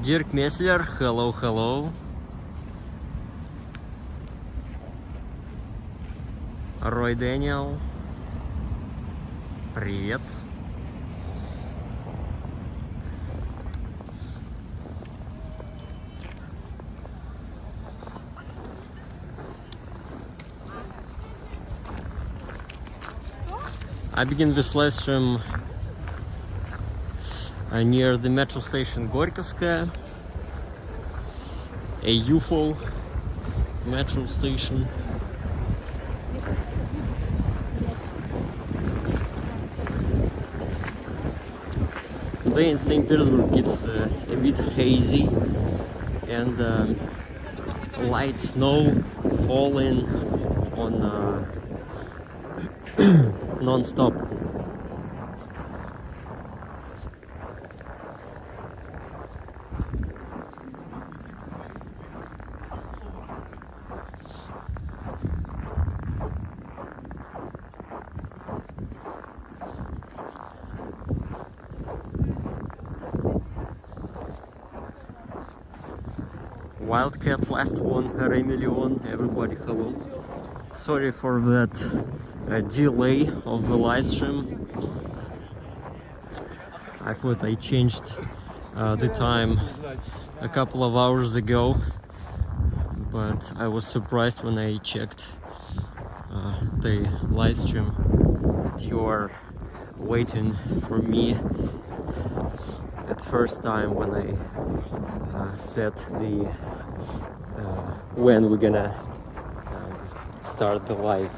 Dirk Messler, hello, hello. Roy Daniel, привет. I begin this live stream near the metro station Gorьковskaya, a UFO metro station. Today in St. Petersburg it's a bit hazy and light snow falling on non-stop. Wildcat last one, Remilion, everybody hello. Sorry for that delay of the live stream. I thought I changed the time a couple of hours ago, but I was surprised when I checked the live stream that you are waiting for me at first time when I set the when we're gonna start the live.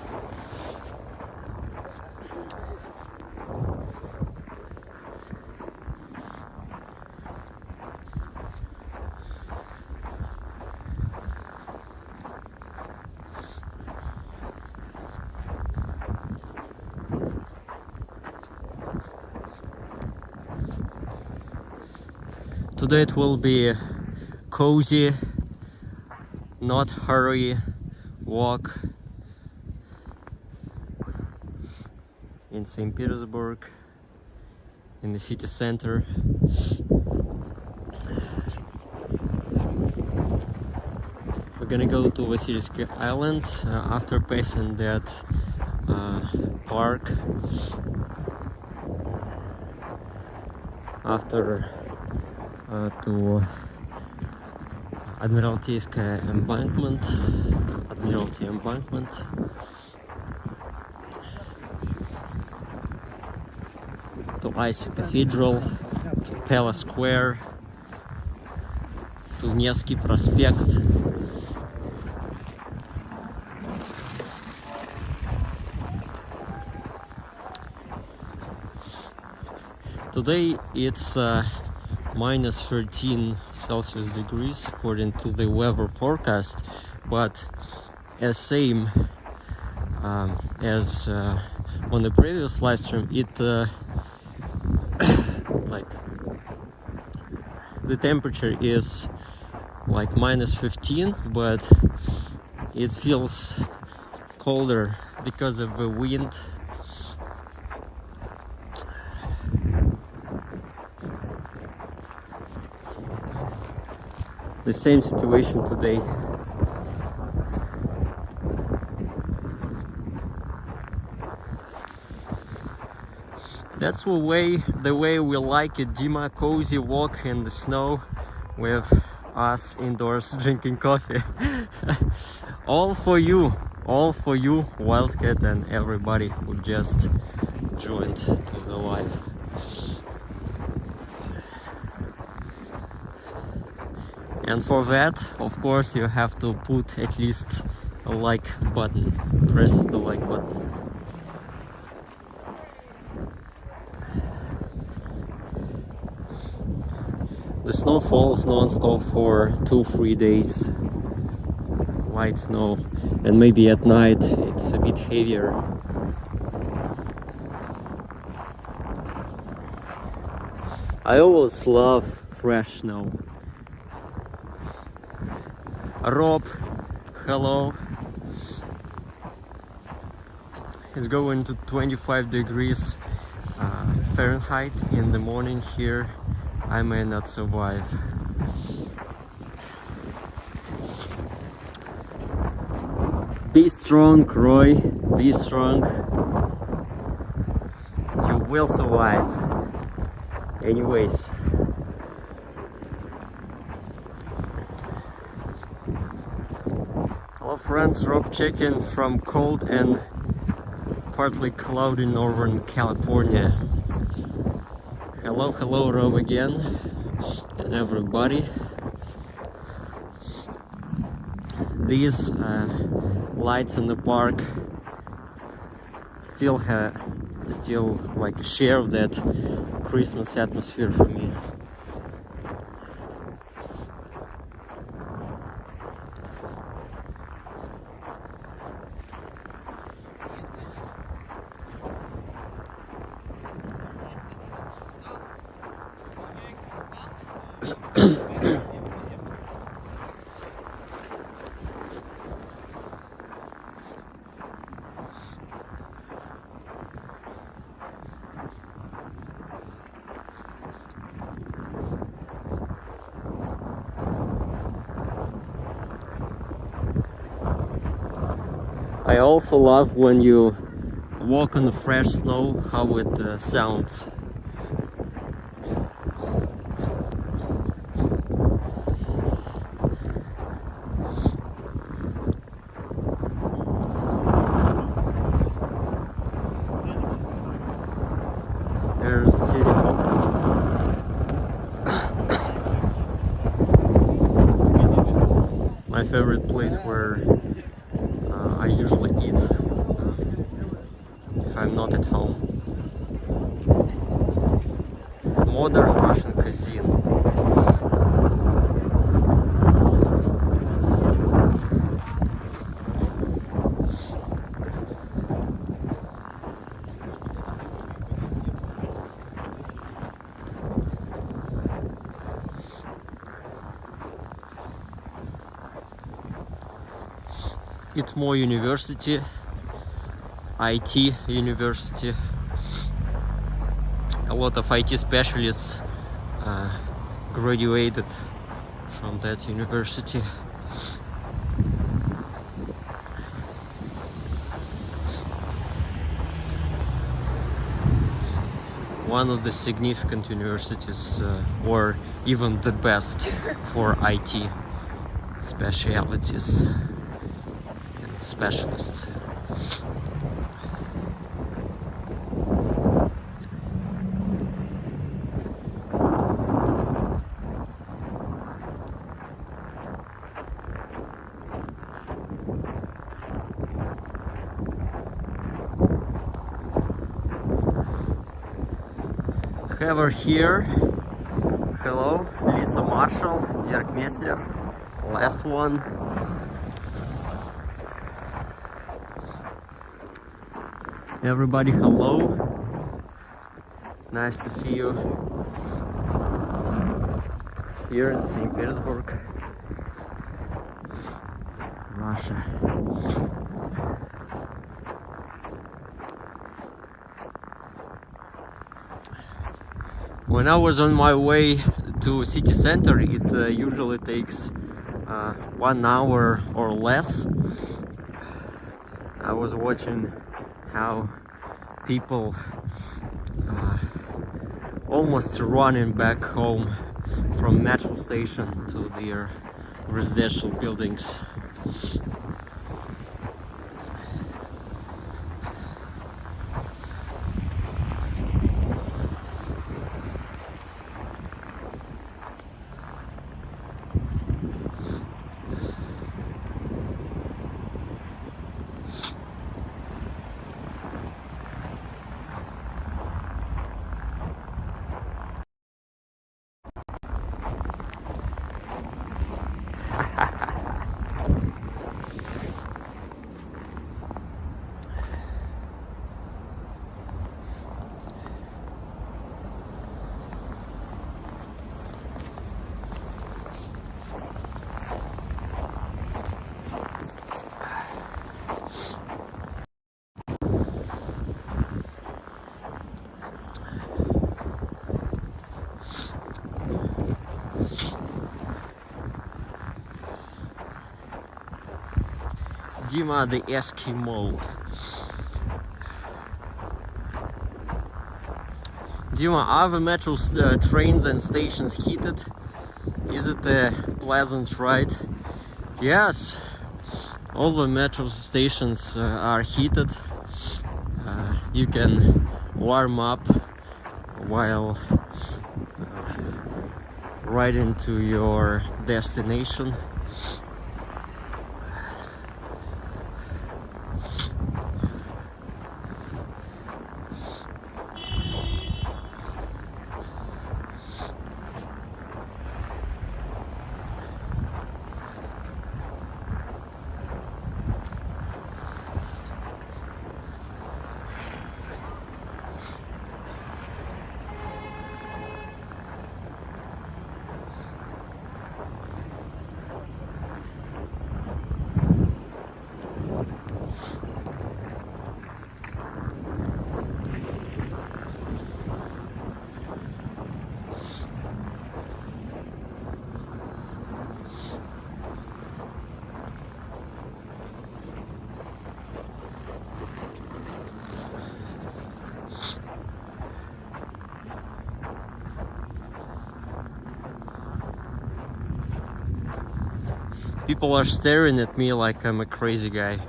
Today it will be a cozy, not hurry walk in St. Petersburg, in the city center. We're gonna go to Vasilievsky Island after passing that park, after to Admiralty embankment, to Icy Cathedral, to Palace Square, to Nevsky Prospect. Today it's minus 13 Celsius degrees according to the weather forecast, but as same as on the previous live stream, it like the temperature is like minus 15, but it feels colder because of the wind. The same situation today. That's the way we like it, Dima, cozy walk in the snow with us indoors drinking coffee. all for you, Wildcat and everybody who just joined to the live. And for that, of course, you have to put at least a like button. Press the like button. The snow falls non-stop for 2-3 days. Light snow. And maybe at night it's a bit heavier. I always love fresh snow. Rob, hello. It's going to 25 degrees Fahrenheit in the morning here. I may not survive. Be strong, Roy. Be strong. You will survive. Anyways. Hello friends, Rob checking from cold and partly cloudy Northern California. Hello Rob again and everybody. These lights in the park still like share of that Christmas atmosphere for me. I also love when you walk on the fresh snow, how it sounds. There's my favorite place where I usually eat if I'm not at home. Modern Russian cuisine. ITMO University, IT University. A lot of IT specialists graduated from that university. One of the significant universities, or even the best for IT specialities. Specialists. Have her here. Hello, Lisa Marshall, Dirk Messler. Last one. Everybody, hello. Nice to see you here in St. Petersburg, Russia. When I was on my way to city center, it usually takes 1 hour or less. I was watching how people almost running back home from metro station to their residential buildings. Dima the Eskimo. Dima, are the metro trains and stations heated? Is it a pleasant ride? Yes, all the metro stations are heated. You can warm up while riding to your destination. People are staring at me like I'm a crazy guy.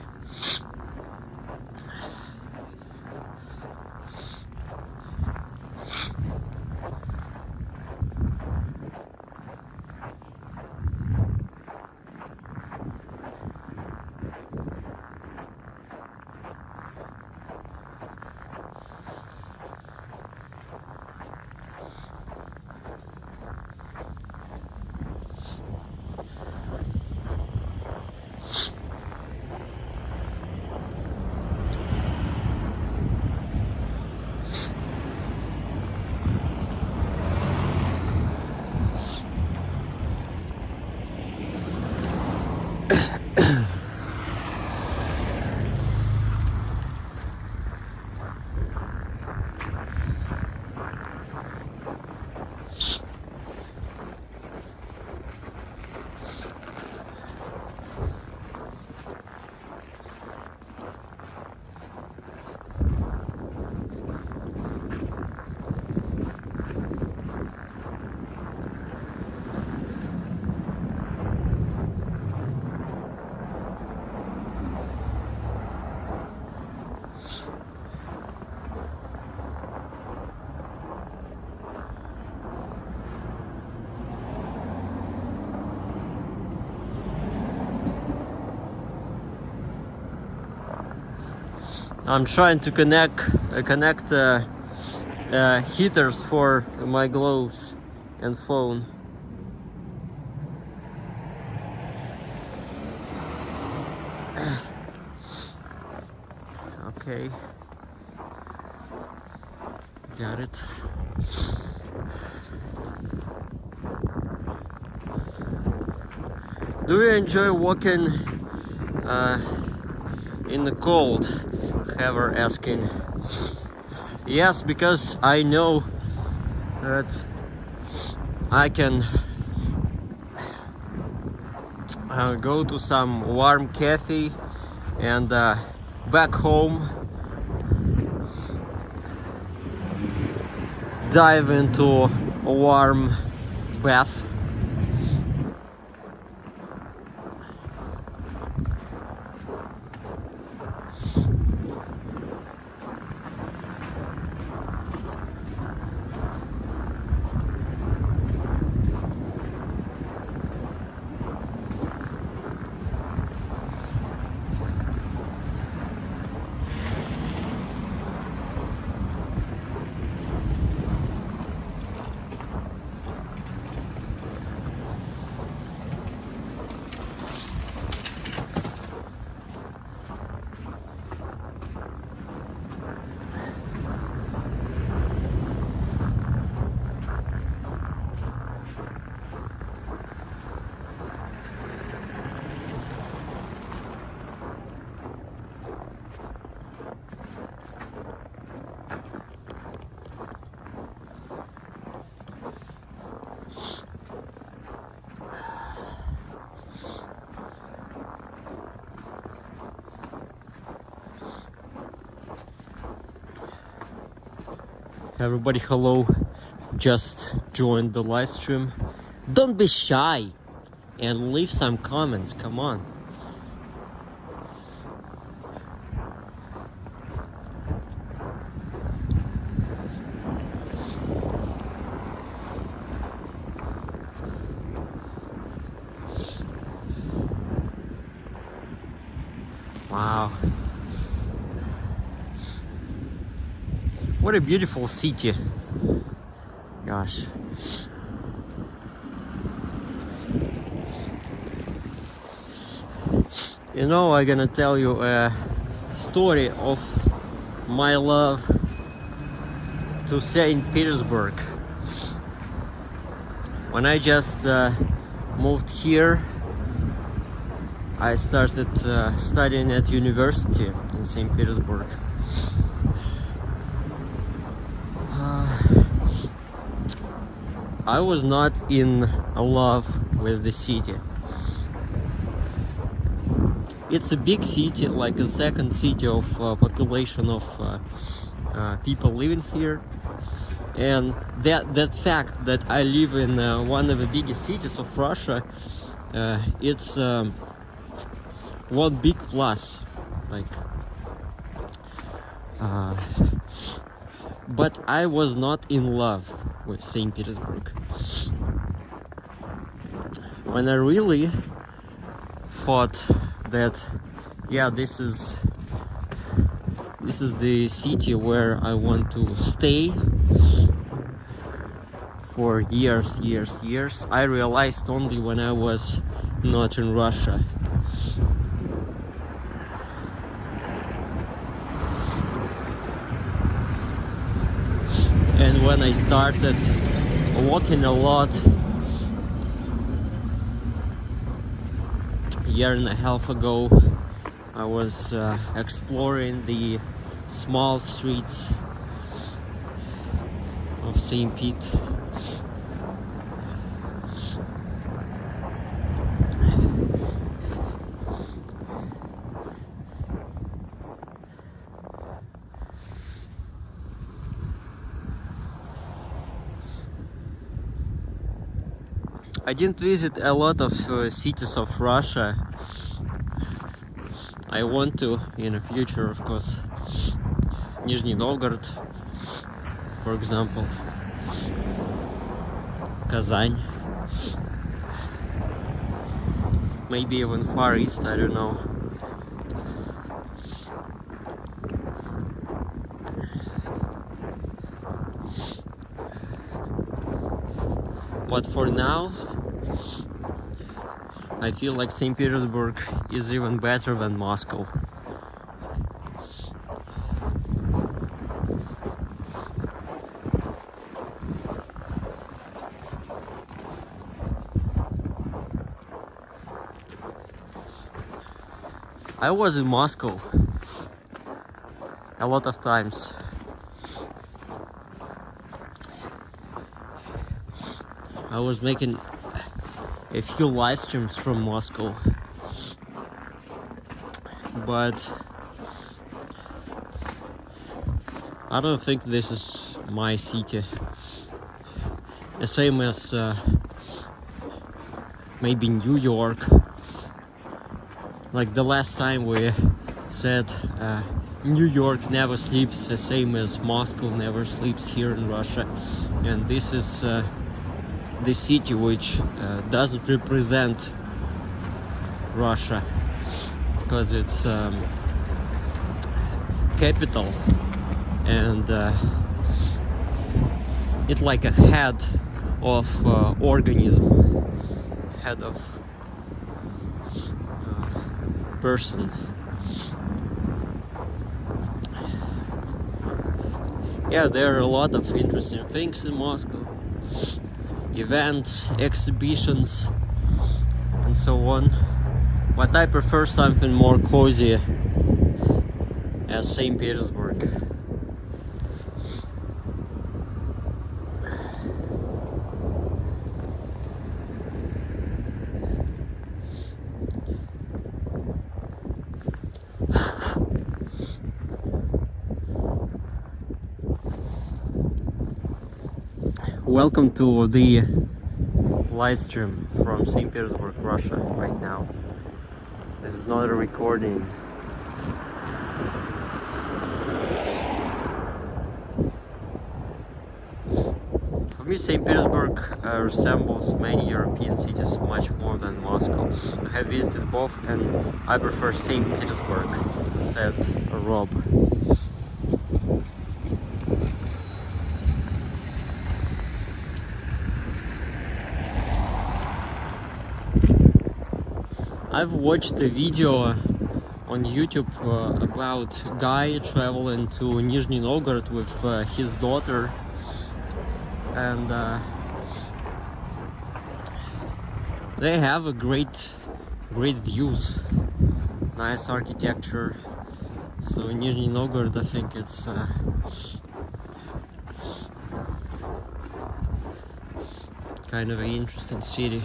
I'm trying to connect heaters for my gloves and phone. Okay, got it. Do you enjoy walking in the cold? Ever asking. Yes, because I know that I can go to some warm cafe and back home dive into a warm bath. Everybody, hello. Just joined the live stream. Don't be shy and leave some comments. Come on. Wow. What a beautiful city. Gosh. You know, I'm gonna tell you a story of my love to St. Petersburg. When I just moved here, I started studying at university in St. Petersburg. I was not in love with the city. It's a big city, like a second city of population of people living here, and that fact that I live in one of the biggest cities of Russia, it's one big plus. Like, but I was not in love with St. Petersburg. When I really thought that, yeah, this is the city where I want to stay for years, I realized only when I was not in Russia. And when I started walking a lot, a year and a half ago, I was exploring the small streets of St. Pete. I didn't visit a lot of cities of Russia. I want to in the future, of course. Nizhny Novgorod, for example. Kazan. Maybe even Far East, I don't know. But for now, I feel like St. Petersburg is even better than Moscow. I was in Moscow a lot of times. I was making a few live streams from Moscow, but I don't think this is my city. The same as maybe New York. Like the last time we said New York never sleeps, the same as Moscow never sleeps here in Russia. And this is the city which doesn't represent Russia, because it's capital, and it's like a head of organism, head of person. Yeah, there are a lot of interesting things in Moscow. Events, exhibitions, and so on. But I prefer something more cozy as St. Petersburg. Welcome to the live stream from St. Petersburg, Russia right now. This is not a recording. For me, St. Petersburg resembles many European cities much more than Moscow. I have visited both and I prefer St. Petersburg, said Rob. I've watched a video on YouTube about a guy traveling to Nizhny Novgorod with his daughter, and they have a great views, nice architecture. So in Nizhny Novgorod, I think it's kind of an interesting city.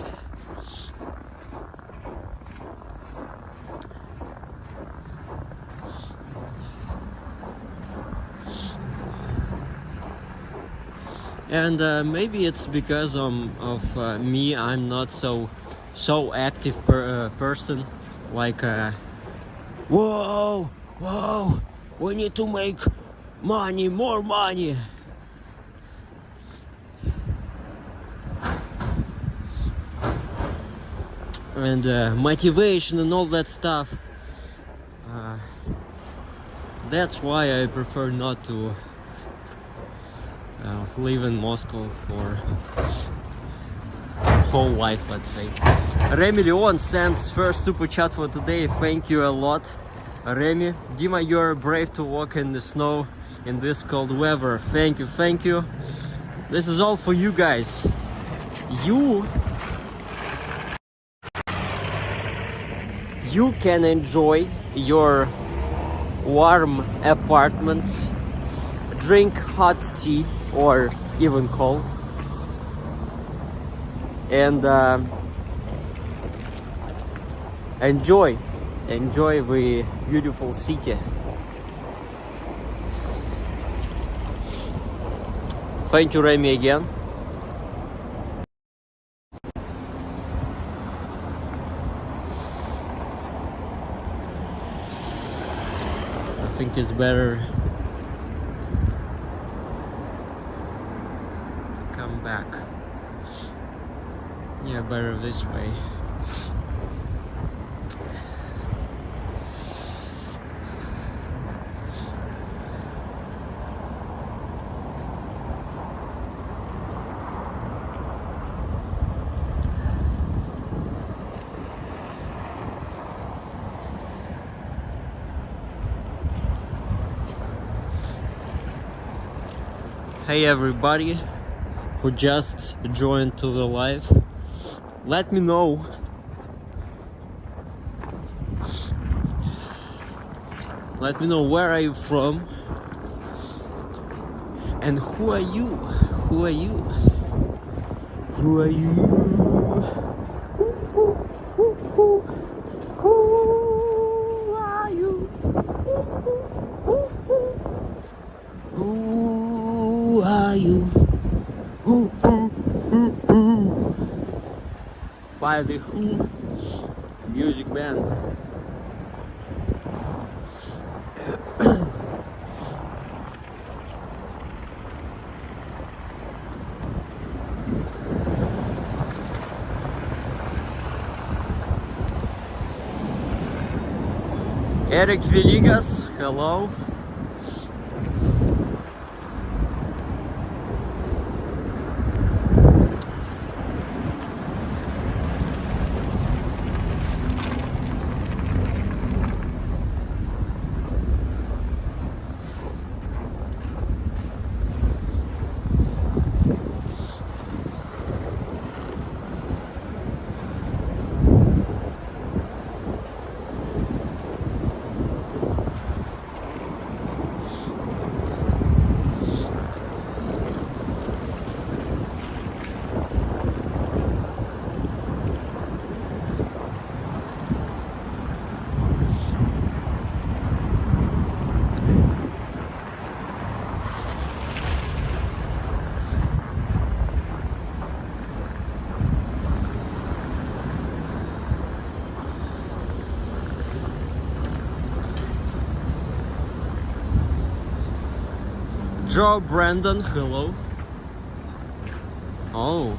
And maybe it's because of me. I'm not so active person. Like, whoa, we need to make money, more money. And motivation and all that stuff. That's why I prefer not to live in Moscow for whole life, let's say. Remy Leon sends first super chat for today. Thank you a lot, Remy. Dima, you're brave to walk in the snow in this cold weather. Thank you. This is all for you guys. You can enjoy your warm apartments, drink hot tea or even cold, and enjoy the beautiful city. Thank you, Remy, again. I think it's better back. Yeah, better this way. Hey everybody who just joined to the live, let me know where are you from and who are you? Who are you? Who are you? Who are you? By the Who music band. Eric Villegas, hello. Joe Brandon, hello. Oh,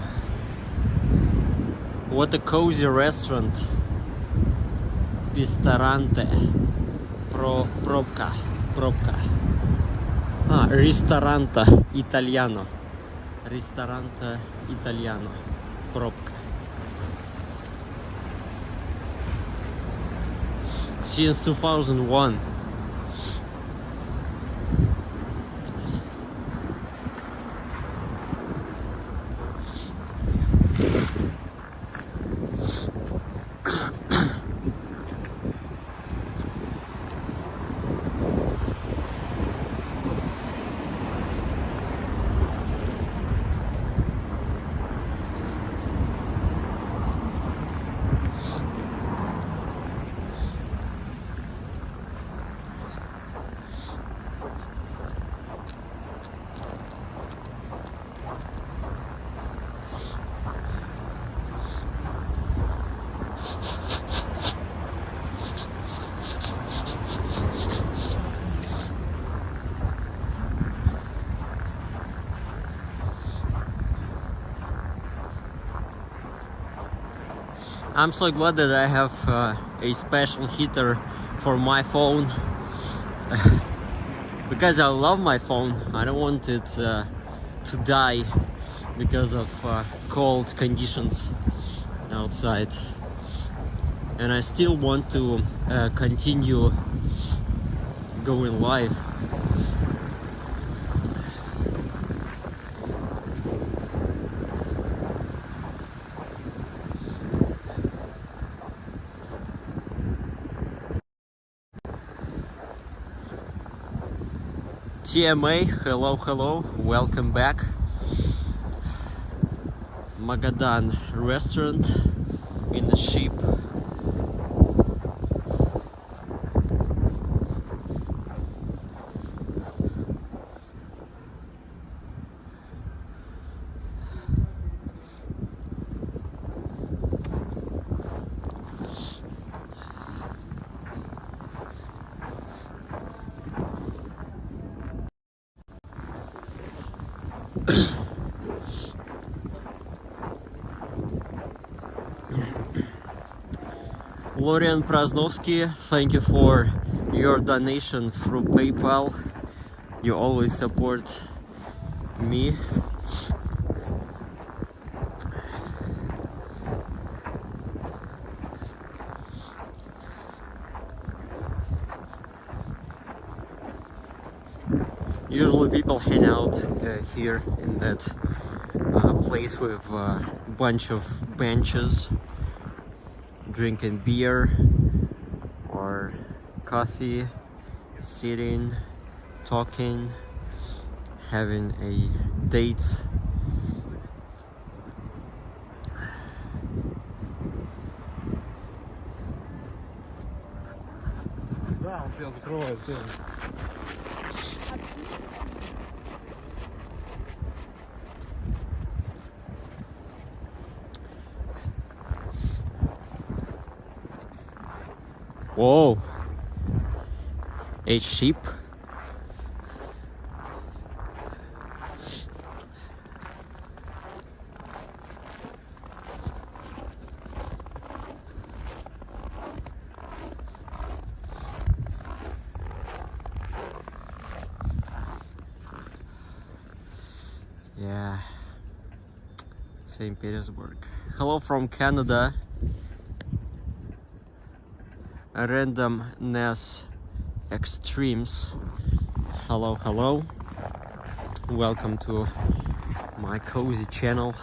what a cozy restaurant. Ristorante. Пробка. Ristorante Italiano. Ristorante Italiano. Пробка. Since 2001. I'm so glad that I have a special heater for my phone because I love my phone. I don't want it to die because of cold conditions outside, and I still want to continue going live. TMA, hello, welcome back. Magadan restaurant in the ship. Florian Praznovsky, thank you for your donation through PayPal. You always support me. Usually people hang out here in that place with a bunch of benches, drinking beer or coffee, sitting, talking, having a date. Да, он тебя закрывает. Whoa, a sheep. Yeah, St. Petersburg. Hello from Canada. Randomness Extremes. Hello. Welcome to my cozy channel.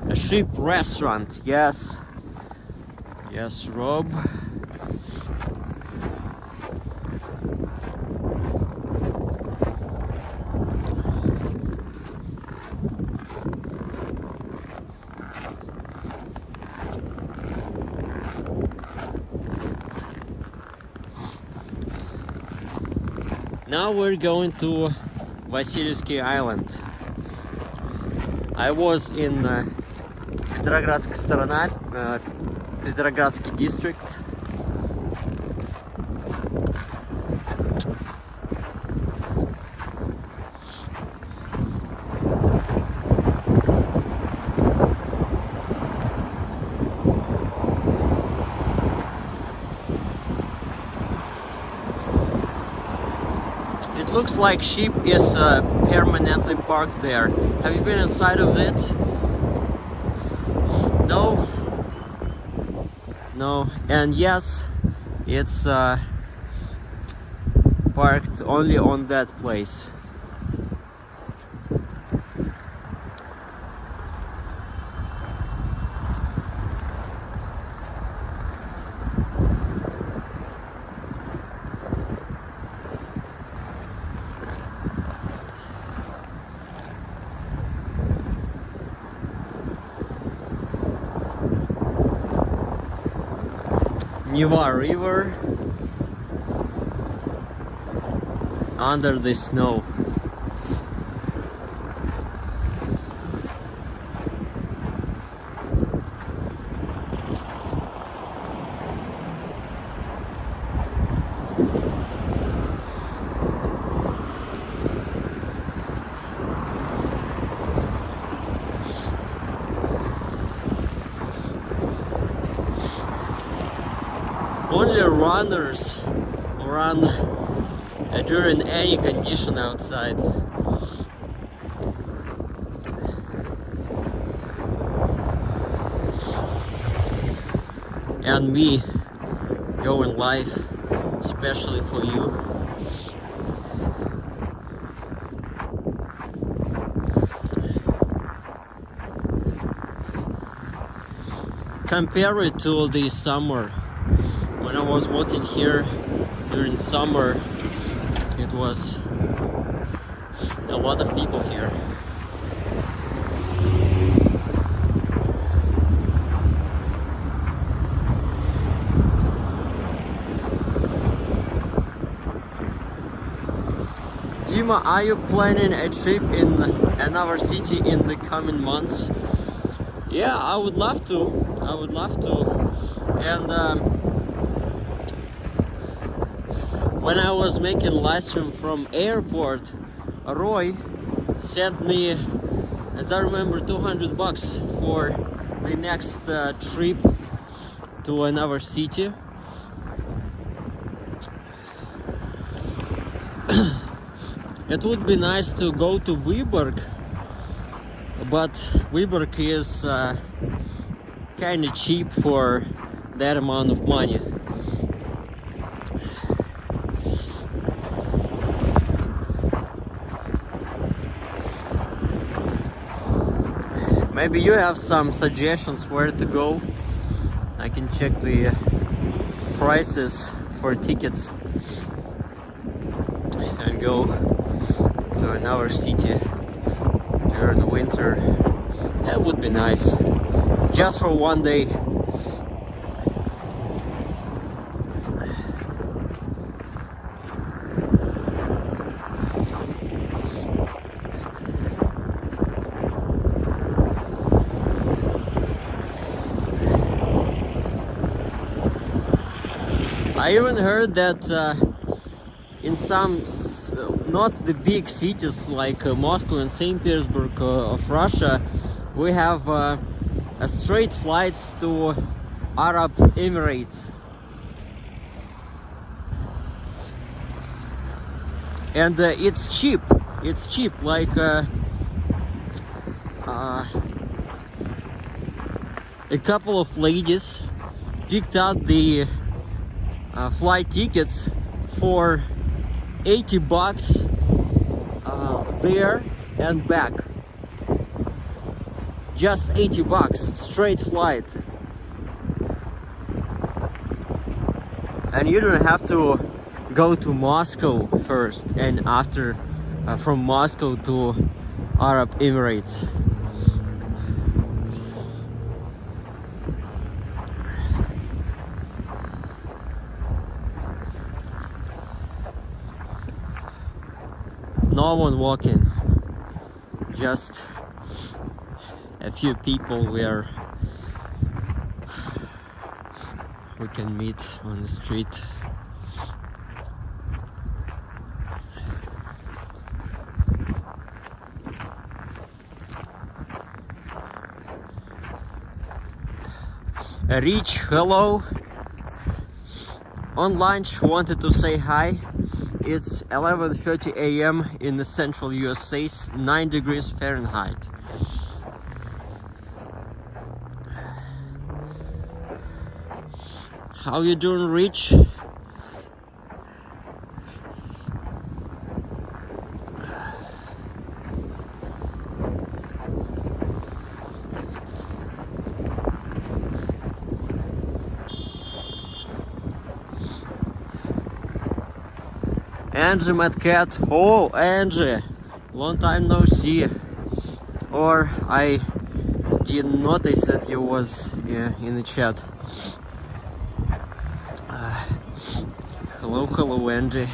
A ship restaurant, yes, Rob. Now we're going to Vasilyevsky Island. I was in Petrogradsk сторона, Petrogradsky district. It looks like ship is permanently parked there. Have you been inside of it? No? No. And yes, it's parked only on that place. Neva River under the snow. Only runners run during any condition outside. And me going live especially for you. Compare it to the summer. When I was walking here during summer, it was a lot of people here. Dima, are you planning a trip in another city in the coming months? Yeah, I would love to. I would love to. And when I was making live stream from airport, Roy sent me, as I remember, $200 for the next trip to another city. It would be nice to go to Vyborg, but Vyborg is kind of cheap for that amount of money. Maybe you have some suggestions where to go. I can check the prices for tickets and go to another city during the winter. That would be nice, just for one day. I even heard that in some, not the big cities like Moscow and St. Petersburg of Russia, we have straight flights to Arab Emirates. And it's cheap. It's cheap, like a couple of ladies picked out the flight tickets for $80 there and back. Just $80, straight flight. And you don't have to go to Moscow first and after from Moscow to Arab Emirates. no one walking, just a few people where we can meet on the street. Rich, hello. On lunch, wanted to say hi. It's 11:30 a.m. in the central USA, 9 degrees Fahrenheit. How you doing, Rich? Angie Metcat. Oh, Angie, long time no see. Or I didn't notice that you was in the chat. Hello, Angie.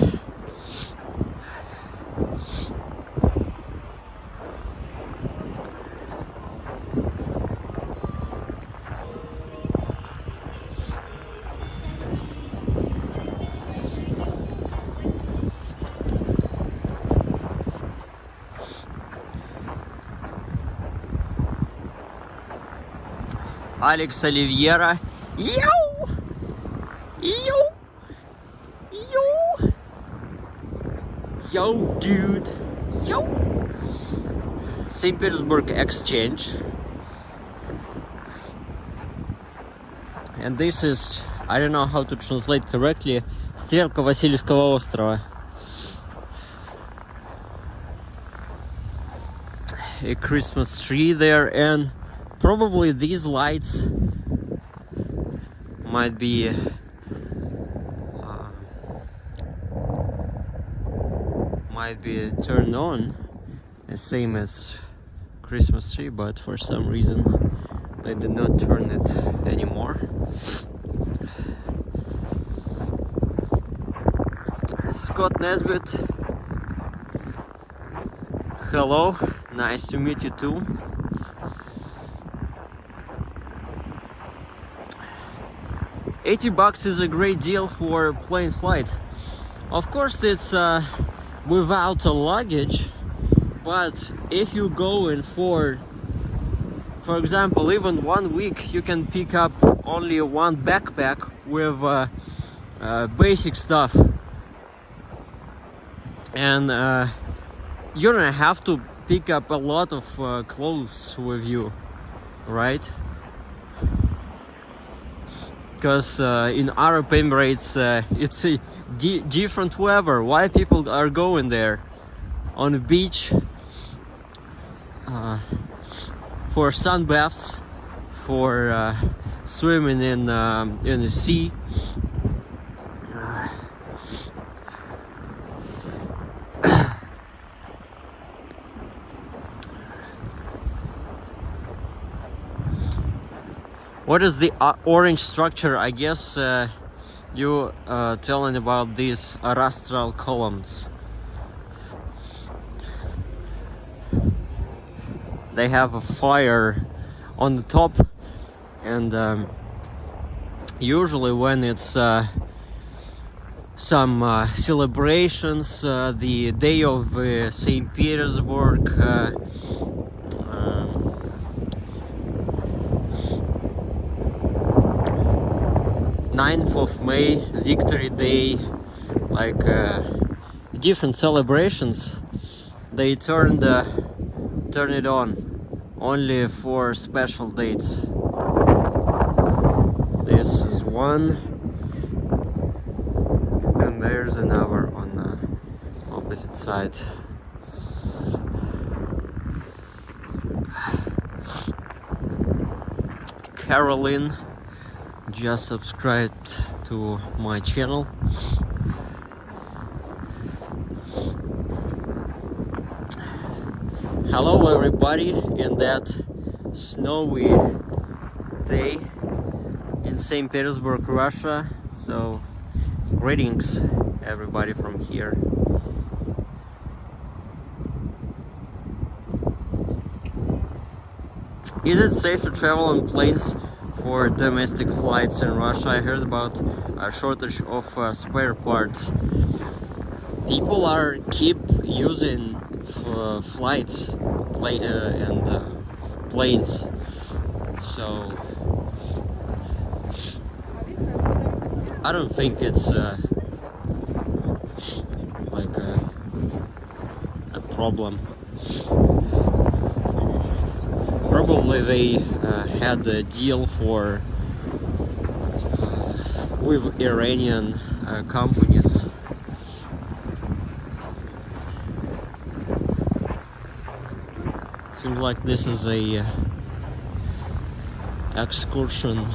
Alex Oliveira. Yo! Yo! Yo! Yo, dude! Yo! St. Petersburg exchange. And this is, I don't know how to translate correctly, стрелка Васильевского острова. A Christmas tree there, and probably these lights might be turned on, the same as Christmas tree, but for some reason they did not turn it anymore. Scott Nesbitt, hello, nice to meet you too. $80 is a great deal for plane flight. Of course, it's without a luggage, but if you go in for example, even 1 week, you can pick up only one backpack with basic stuff, and you don't have to pick up a lot of clothes with you, right? Because in Arab Emirates it's a different weather. Why people are going there on the beach for sun baths, for swimming in the sea. What is the orange structure? I guess you telling about these rastral columns. They have a fire on the top, and usually when it's some celebrations, the day of St. Petersburg, 9th of May, Victory Day, like different celebrations, they turn it on only for special dates. This is one, and there's another on the opposite side. Caroline just subscribed to my channel. Hello everybody in that snowy day in St. Petersburg, Russia. So greetings everybody from here. Is it safe to travel on planes for domestic flights in Russia? I heard about a shortage of spare parts. People are keep using flights and planes, so I don't think it's like a problem. Probably they had a deal for with Iranian companies. Seems like this is a excursion.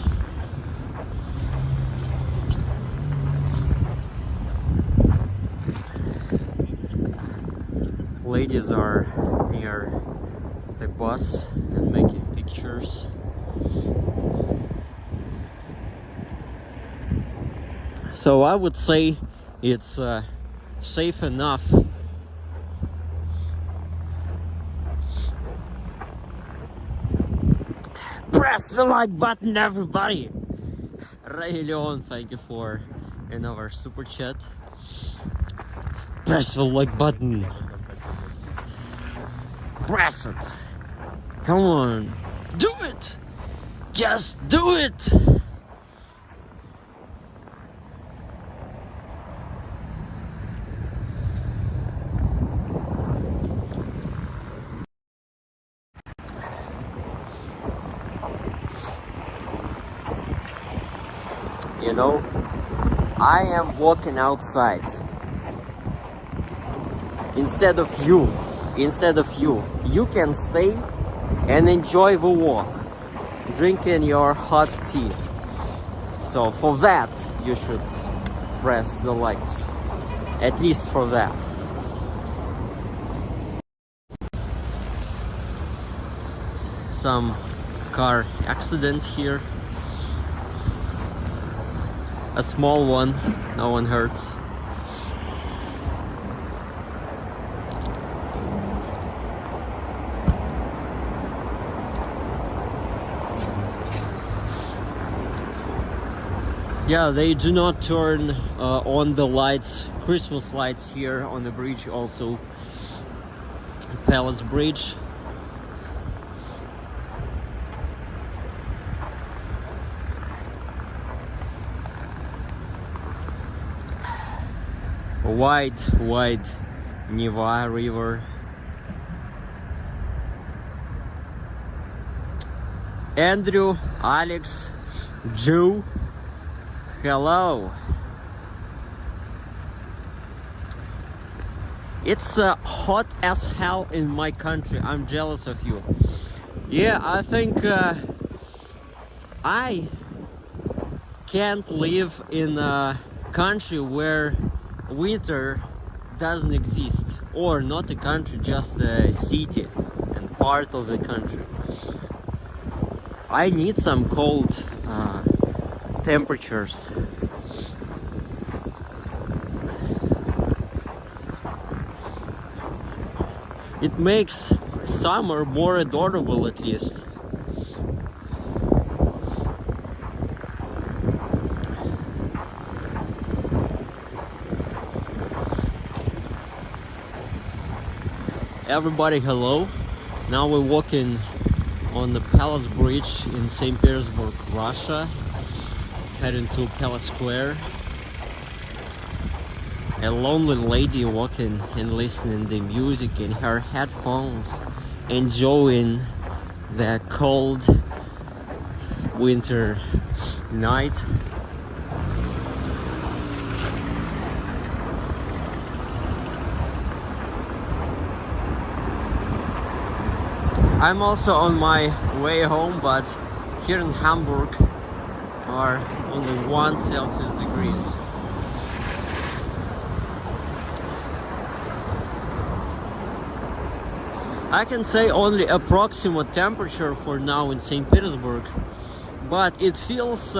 Ladies are near the bus and making pictures. So I would say it's safe enough. Press the like button, everybody! Ray Leon, thank you for another super chat. Press the like button. Press it. Come on. Do it! Just do it! You know, I am walking outside instead of you. You can stay and enjoy the walk, drinking your hot tea. So for that, you should press the likes, at least for that. Some car accident here. A small one, no one hurts. Yeah, they do not turn on the lights, Christmas lights here on the bridge, also Palace Bridge. Wide Neva River. Andrew, Alex, Joe, hello. It's hot as hell in my country. I'm jealous of you. Yeah, I think I can't live in a country where winter doesn't exist, or not a country, just a city and part of the country. I need some cold temperatures. It makes summer more adorable, at least. Everybody, hello. Now we're walking on the Palace Bridge in St. Petersburg, Russia, heading to Palace Square. A lonely lady walking and listening to music in her headphones, enjoying the cold winter night. I'm also on my way home, but here in Hamburg are only 1 Celsius degrees. I can say only approximate temperature for now in St. Petersburg, but it feels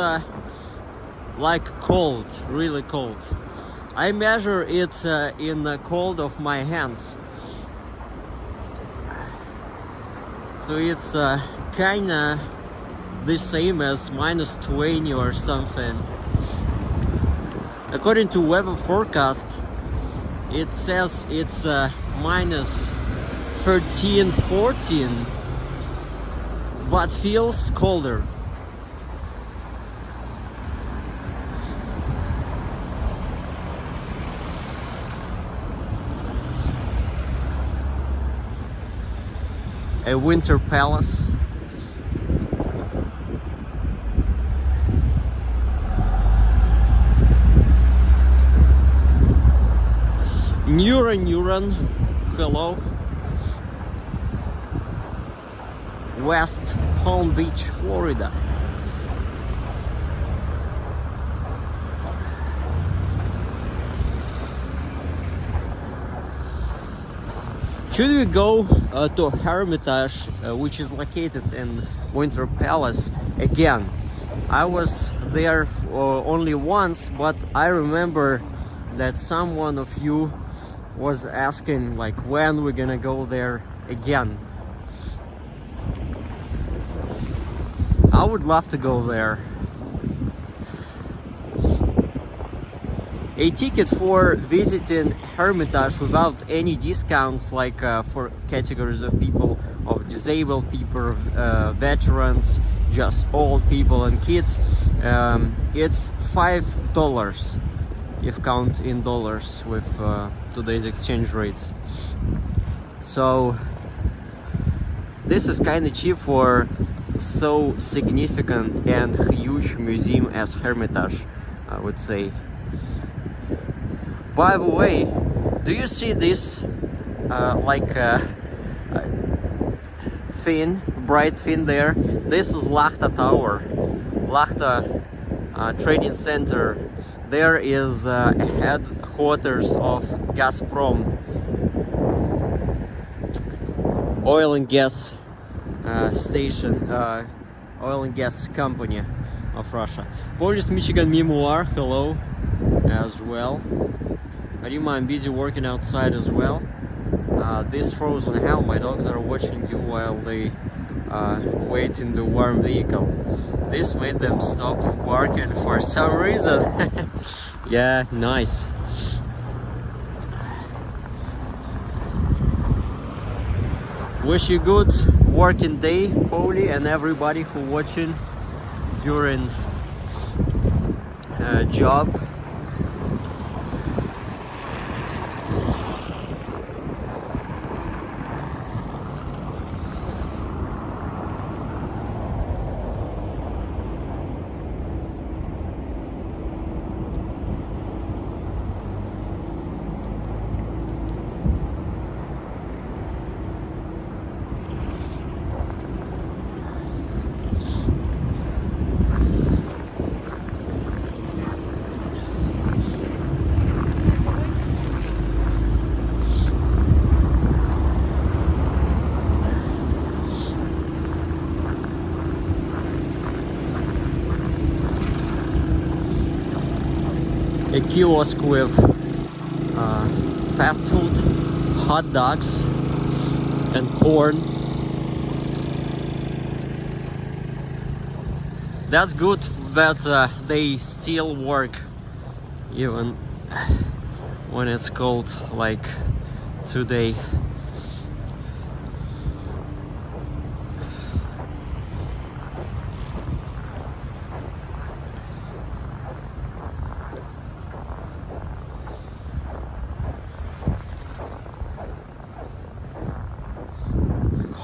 like cold, really cold. I measure it in the cold of my hands. So it's kinda the same as -20 or something. According to weather forecast, it says it's -13, 14, but feels colder. A winter palace. Neuron, hello. West Palm Beach, Florida. Should we go to Hermitage, which is located in Winter Palace again? I was there only once, but I remember that someone of you was asking like when we're gonna go there again. I would love to go there. A ticket for visiting Hermitage without any discounts, like for categories of people, of disabled people, veterans, just old people and kids, it's $5 if count in dollars with today's exchange rates. So this is kind of cheap for so significant and huge museum as Hermitage, I would say. By the way, do you see this fin, bright fin there? This is Lachta Tower, Lachta Trading Center. There is headquarters of Gazprom oil and gas station, oil and gas company of Russia. Boris Michigan Memoir, hello as well. Rima, I'm busy working outside as well. This frozen hell, my dogs are watching you while they wait in the warm vehicle. This made them stop barking for some reason. Yeah, nice. Wish you good working day, Paulie, and everybody who watching during job. A kiosk with fast food, hot dogs and corn. That's good that they still work even when it's cold like today.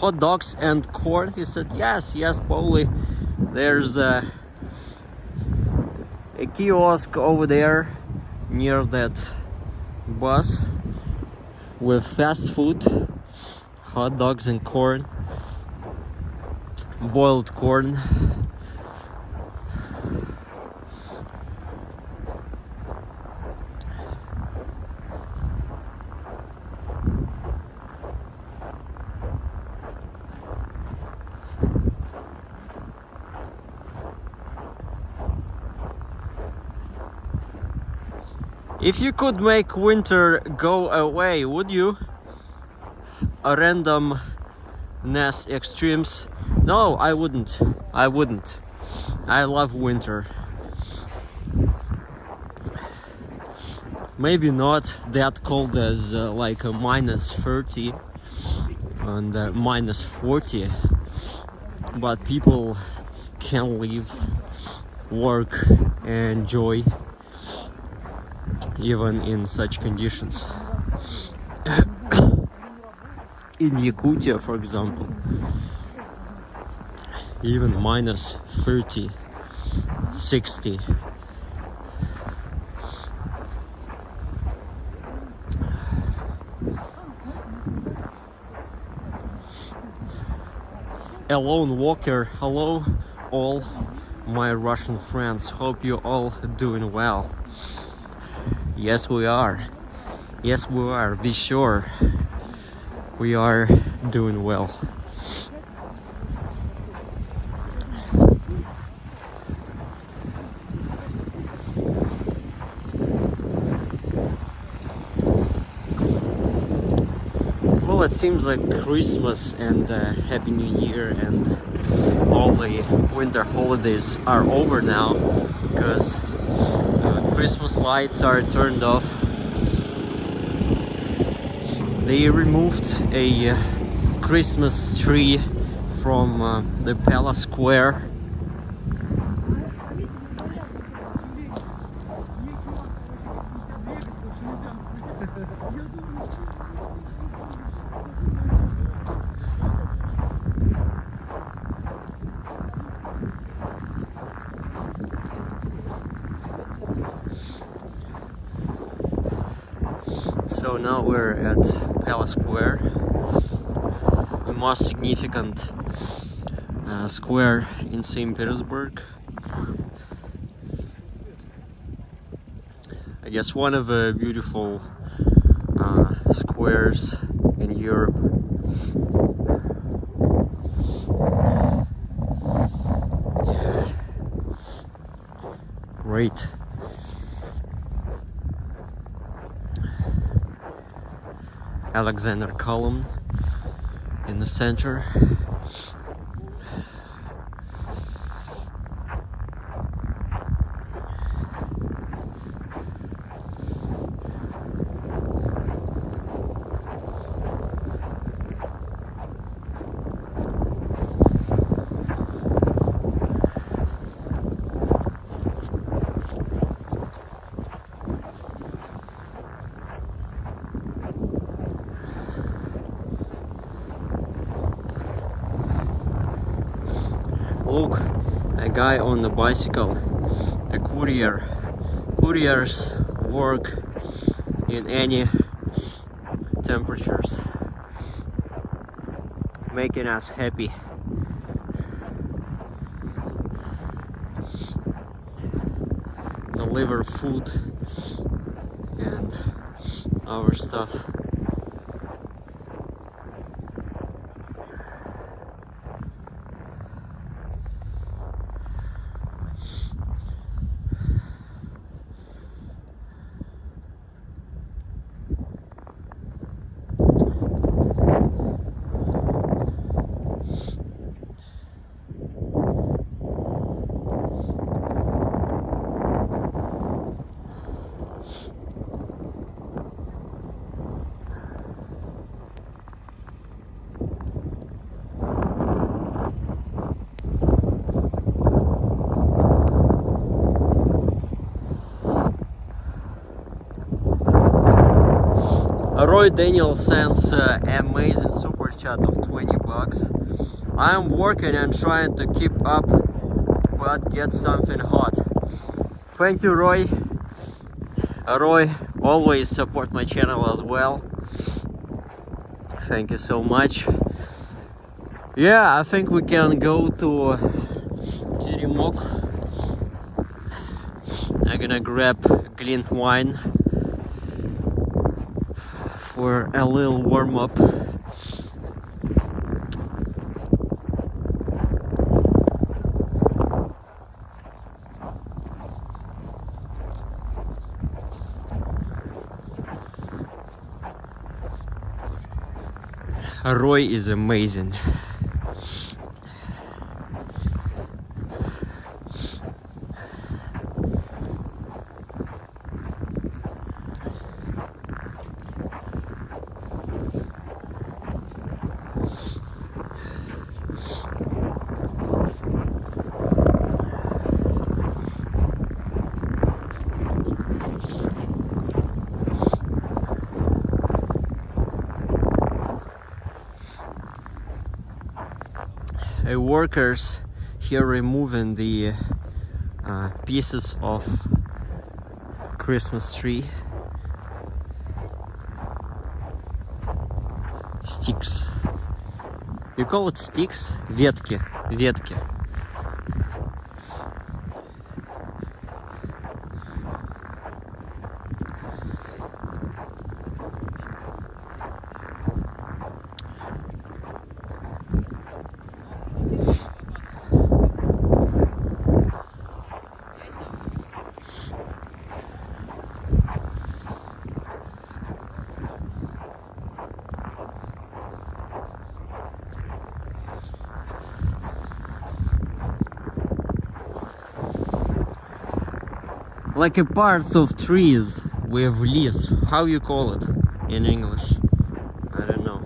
Hot dogs and corn? He said, yes, Paulie. There's a kiosk over there near that bus with fast food, hot dogs and corn, boiled corn. If you could make winter go away, would you? A random NES Extremes. No, I wouldn't. I wouldn't. I love winter. Maybe not that cold as like a -30 and -40, but people can live, work, and enjoy even in such conditions. In Yakutia, for example, even -30, 60. A lone walker. Hello all my Russian friends, hope you all doing well. Yes we are. Yes we are. Be sure we are doing well. Well, it seems like Christmas and Happy New Year and all the winter holidays are over now, because Christmas lights are turned off. They removed a Christmas tree from the Palace Square. So now we're at Palace Square, the most significant square in St. Petersburg. I guess one of the beautiful squares in Europe. Yeah. Great. Alexander column in the center. Look, a guy on the bicycle, a courier. Couriers work in any temperatures, making us happy. Deliver food and our stuff. Roy Daniel sends amazing super chat of 20 bucks. I'm working and trying to keep up, but get something hot. Thank you, Roy. Roy always support my channel as well. Thank you so much. Yeah, I think we can go to Teремок. I'm gonna grab clean wine for a little warm-up. Roy is amazing. Workers here removing the pieces of Christmas tree, sticks. You call it sticks? Ветки, ветки. Like a parts of trees with leaves. How you call it in English? I don't know.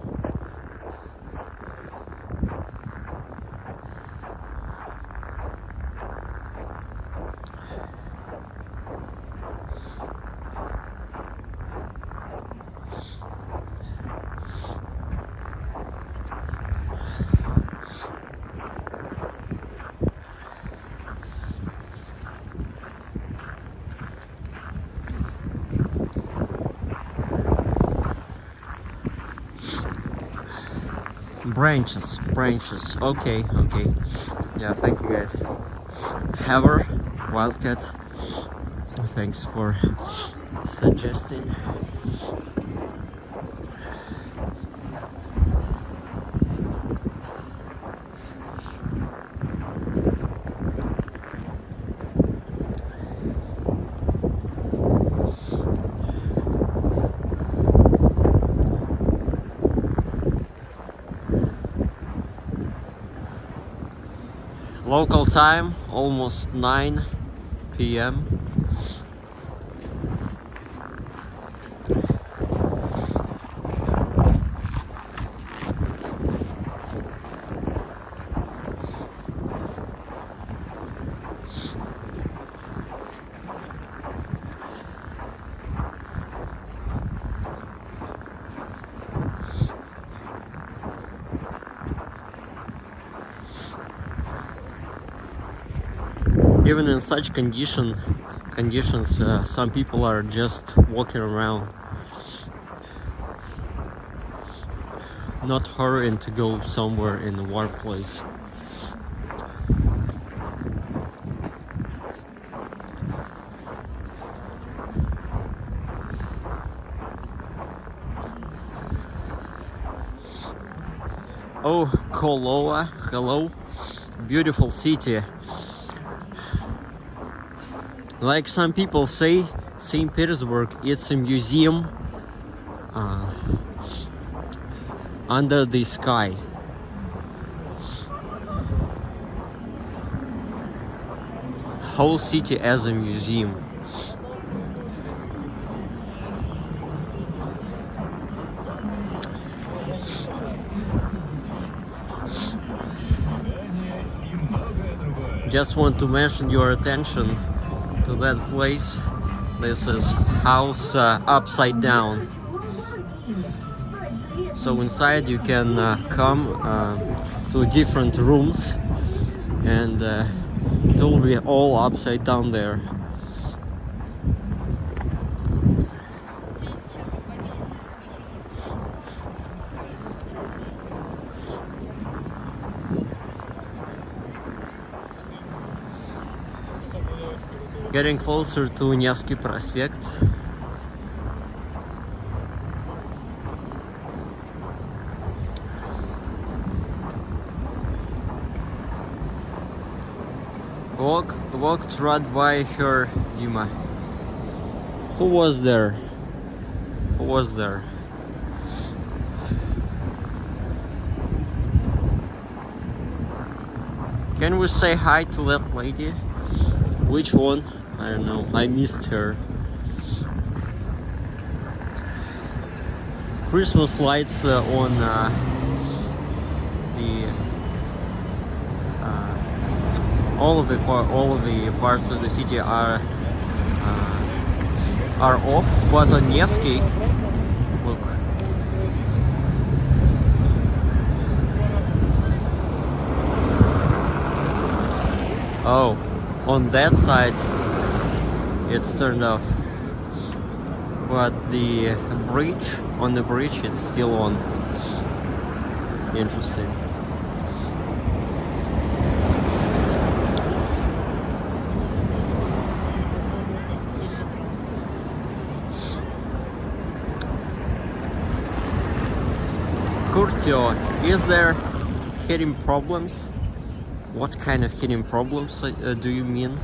Branches. Okay. Yeah, thank you guys. Haver, Wildcat. Thanks for suggesting. Local time, almost 9 p.m. Even in such conditions, some people are just walking around, not hurrying to go somewhere in a warm place. Oh, Koloa, hello, beautiful city. Like some people say, St. Petersburg, it's a museum under the sky. Whole city as a museum. Just want to mention your attention to that place. This is house upside down. So inside you can come to different rooms, and it will be all upside down there. Getting closer to Nevsky Prospect. Walked right by her, Dima. Who was there? Who was there? Can we say hi to that lady? Which one? I don't know. I missed her. Christmas lights on all of the parts of the city are off, but on Nevsky, look. Oh, on that side it's turned off, but the bridge, on the bridge, it's still on. Interesting. Curtio, is there heating problems? What kind of heating problems do you mean?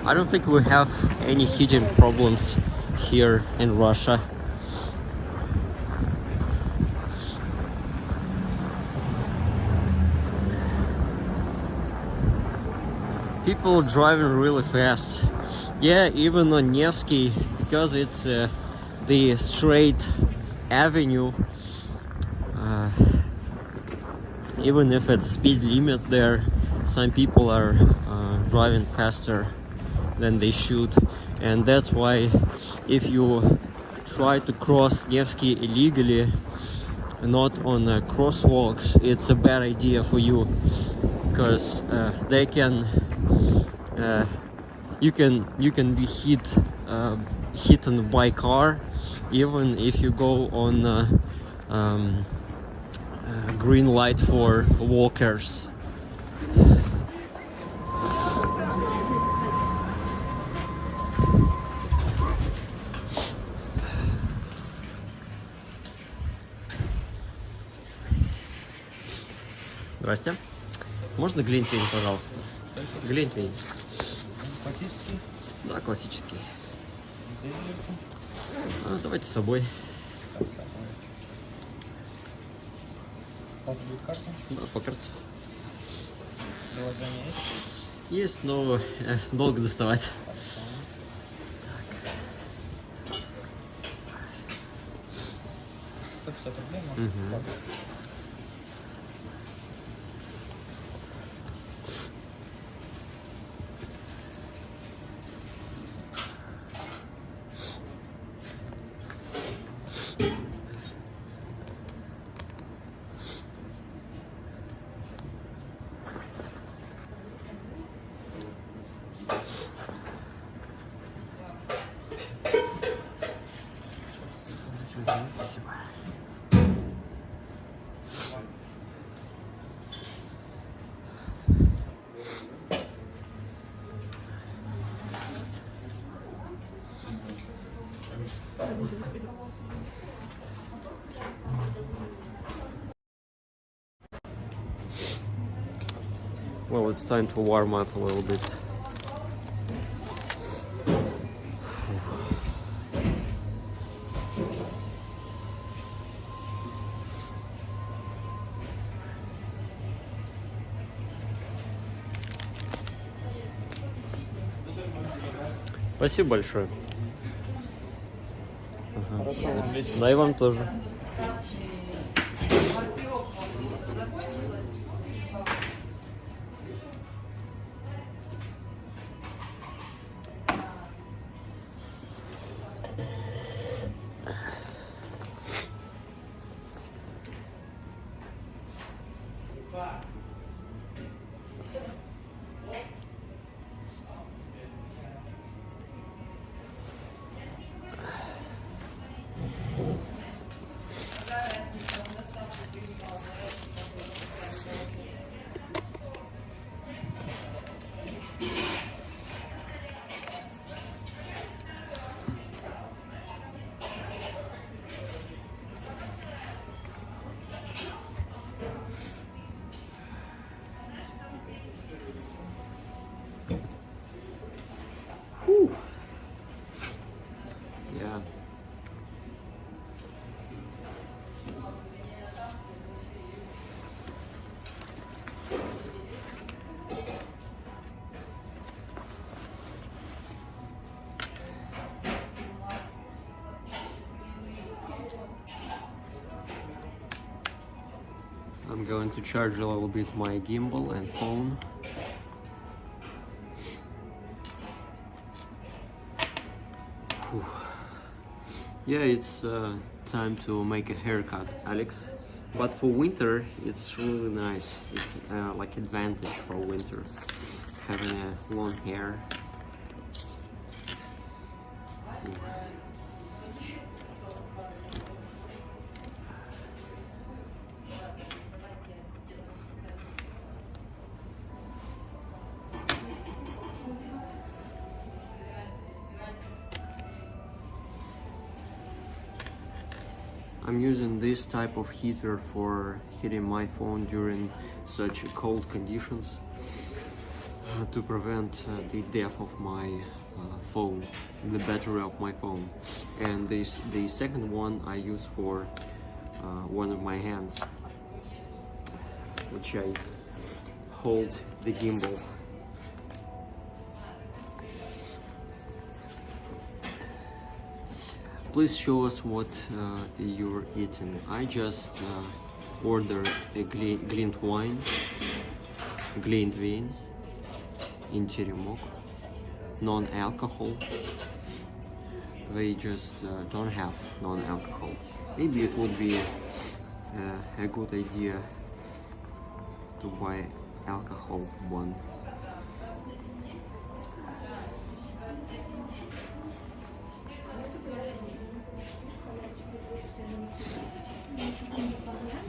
I don't think we have any heating problems here in Russia. People driving really fast. Yeah, even on Nevsky, because it's the straight avenue. Even if it's speed limit there, some people are driving faster than they should, and that's why if you try to cross Nevsky illegally, not on crosswalks, it's a bad idea for you, because they can you can be hit by car, even if you go on green light for walkers. Здрасте. Можно глинтвейн, пожалуйста? Глинтвейн. Классический? Да, классический. Давайте с собой. У вас будет карта? Да, по карте. Приложение есть? Есть, но долго доставать. 150 рублей можно. Well, it's time to warm up a little bit. Спасибо большое. Ага. Да и вам тоже. I'm going to charge a little bit my gimbal and phone. Whew. Yeah, it's time to make a haircut, Alex. But for winter, it's really nice. It's like advantage for winter, having a long hair. I'm using this type of heater for heating my phone during such cold conditions to prevent the death of my phone, the battery of my phone. And the second one I use for one of my hands, which I hold the gimbal. Please show us what you're eating. I just ordered a glint wine in Teремок, non-alcohol. They just don't have non-alcohol. Maybe it would be a good idea to buy alcohol one.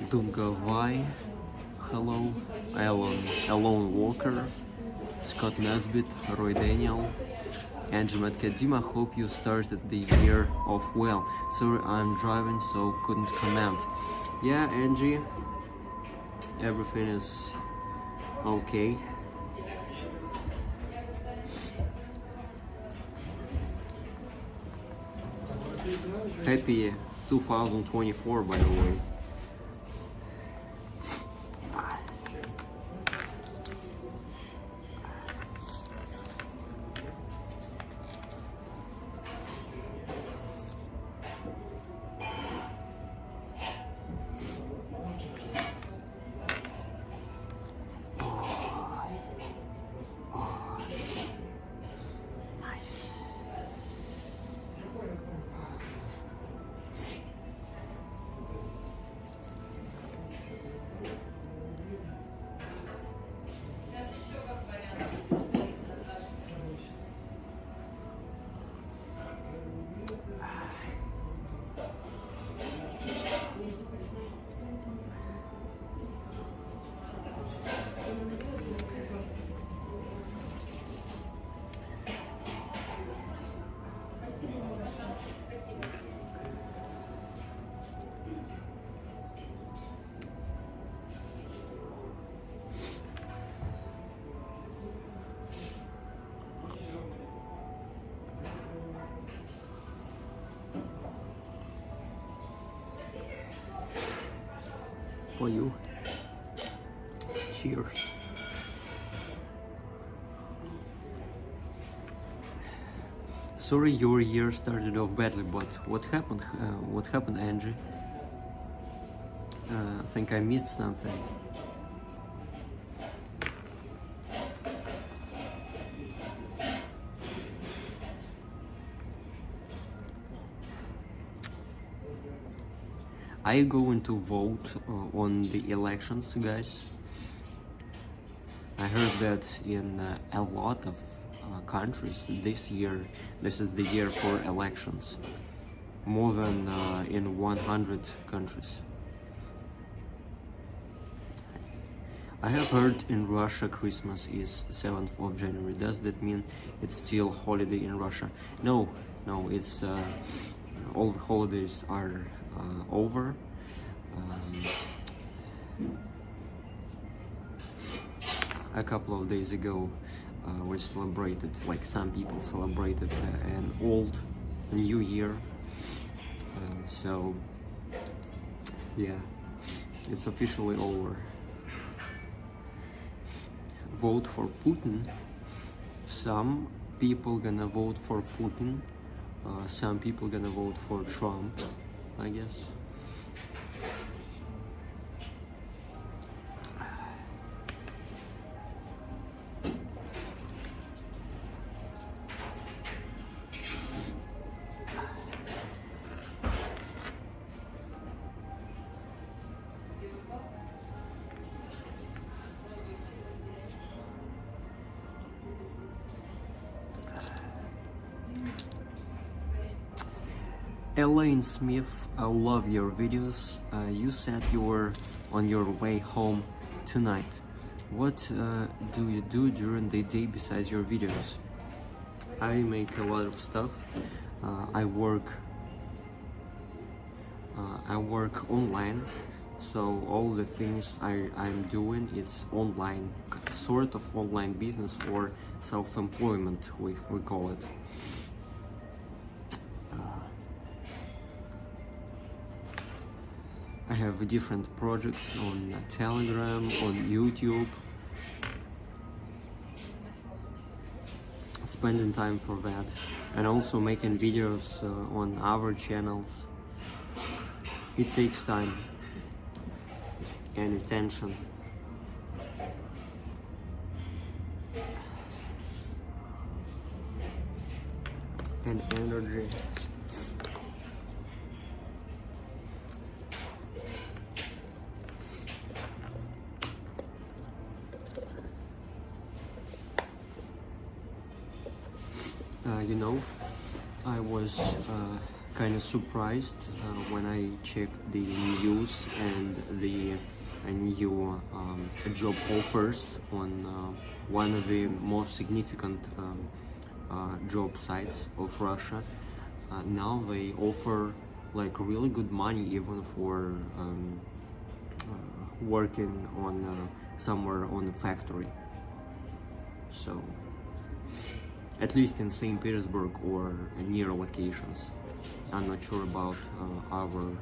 Dungavai, hello, Alone Walker, Scott Nesbitt, Roy Daniel, Andrew Matkadima, hope you started the year off well. Sorry, I'm driving, so couldn't comment. Yeah, Angie, everything is okay. Happy 2024, by the way. For you. Cheers. Sorry your year started off badly, but what happened? What happened, Angie? I think I missed something. Are you going to vote on the elections, guys? I heard that in a lot of countries this year, this is the year for elections. More than in 100 countries. I have heard in Russia Christmas is 7th of January. Does that mean it's still holiday in Russia? No, it's all the holidays are over. A couple of days ago we celebrated, like some people celebrated an old New Year. So yeah, it's officially over. Vote for Putin. Some people gonna vote for Putin. Some people gonna vote for Trump, I guess. Elaine Smith, I love your videos. You said you were on your way home tonight. What do you do during the day besides your videos? I make a lot of stuff. I work online, so all the things I'm doing, it's online, sort of online business or self-employment, we call it. I have different projects on Telegram, on YouTube. Spending time for that, and also making videos on our channels. It takes time and attention. And energy. You know, I was kind of surprised when I checked the news and the new job offers on one of the most significant job sites of Russia. Now they offer like really good money even for working on somewhere on a factory. So at least in St. Petersburg or near locations. I'm not sure about our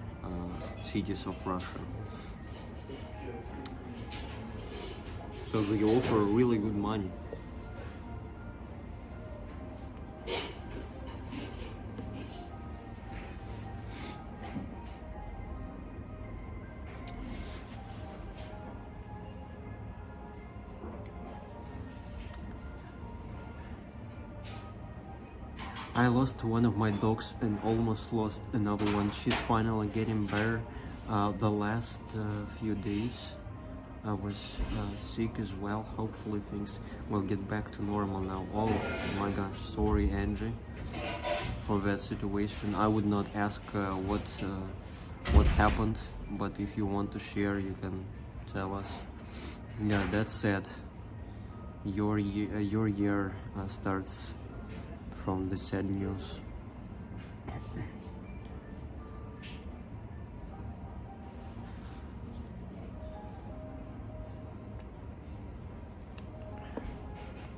cities of Russia. So they offer really good money. I lost one of my dogs and almost lost another one. She's finally getting better. The last few days I was sick as well. Hopefully things will get back to normal now. Oh my gosh, sorry Angie for that situation. I would not ask what happened, but if you want to share, you can tell us. Yeah, that's sad. Your year starts from the sad news.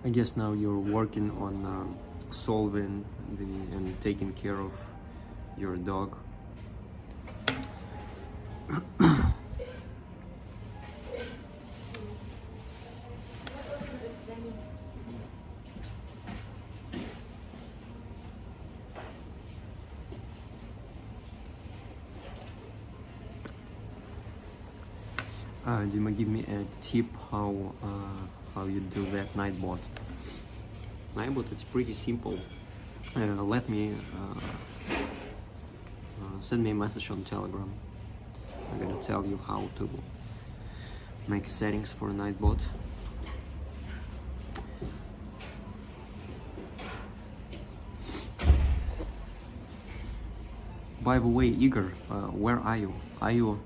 I guess now you're working on solving and taking care of your dog. Dima, give me a tip how you do that nightbot. Nightbot, it's pretty simple. Let me send me a message on Telegram. I'm gonna tell you how to make settings for nightbot. By the way, Igor, where are you? Are you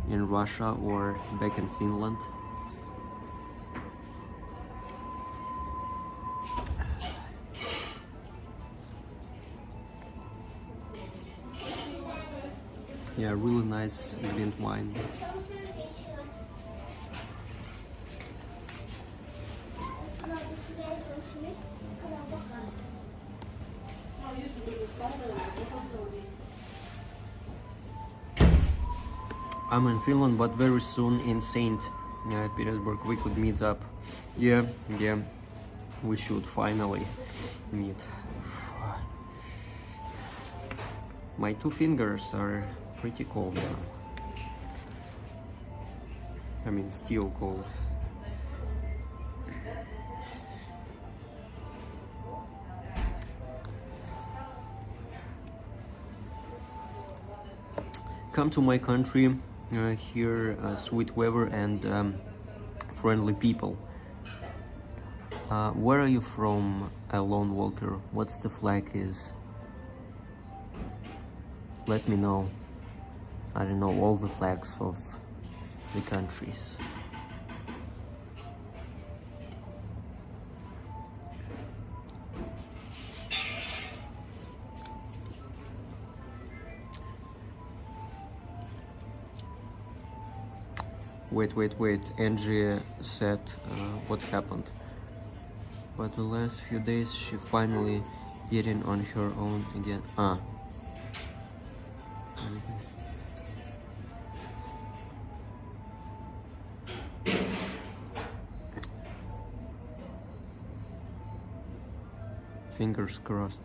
in Russia or back in Finland? Yeah, really nice green wine. I'm in Finland, but very soon in St. Petersburg we could meet up. Yeah, we should finally meet. My two fingers are pretty cold now. I mean, still cold. Come to my country. Here, sweet weather and friendly people. Where are you from, a lone walker? What's the flag is? let me know, I don't know, all the flags of the countries. Wait, Angie said what happened. But the last few days she finally eating on her own again. Fingers crossed.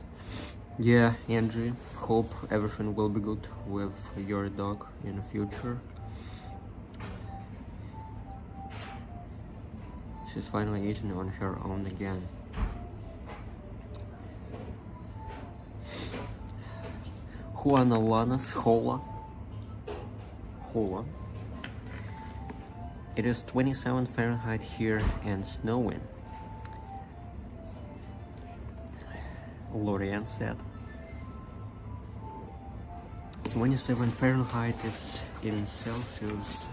Yeah, Angie, hope everything will be good with your dog in the future. She's finally eating on her own again. Juana Lanas, Hola. It is 27 Fahrenheit here and snowing. Lorian said. 27 Fahrenheit, it's in Celsius.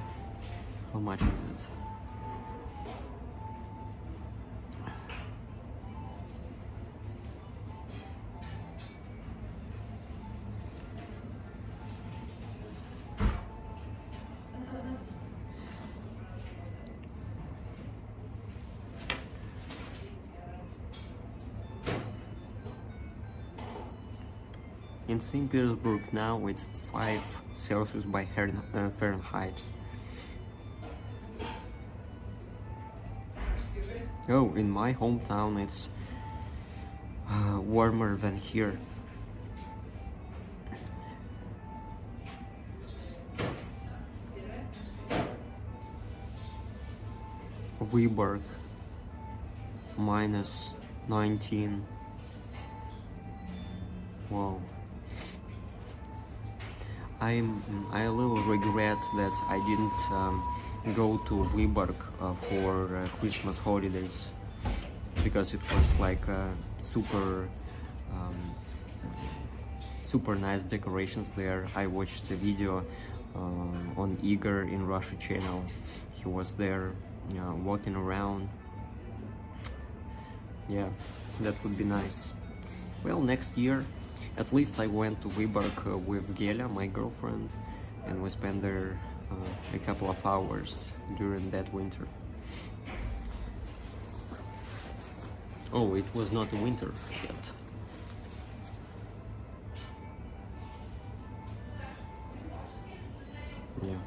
How much is it? In St. Petersburg now it's 5 Celsius by Fahrenheit. Oh, in my hometown it's warmer than here. Viborg, minus 19. Wow. I a little regret that I didn't go to Viborg for Christmas holidays, because it was like super nice decorations there. I watched the video on Igor in Russia channel. He was there walking around. Yeah, that would be nice. Well, next year at least I went to Viborg with Gelia, my girlfriend, and we spent there a couple of hours during that winter. Oh, it was not winter yet. Yeah.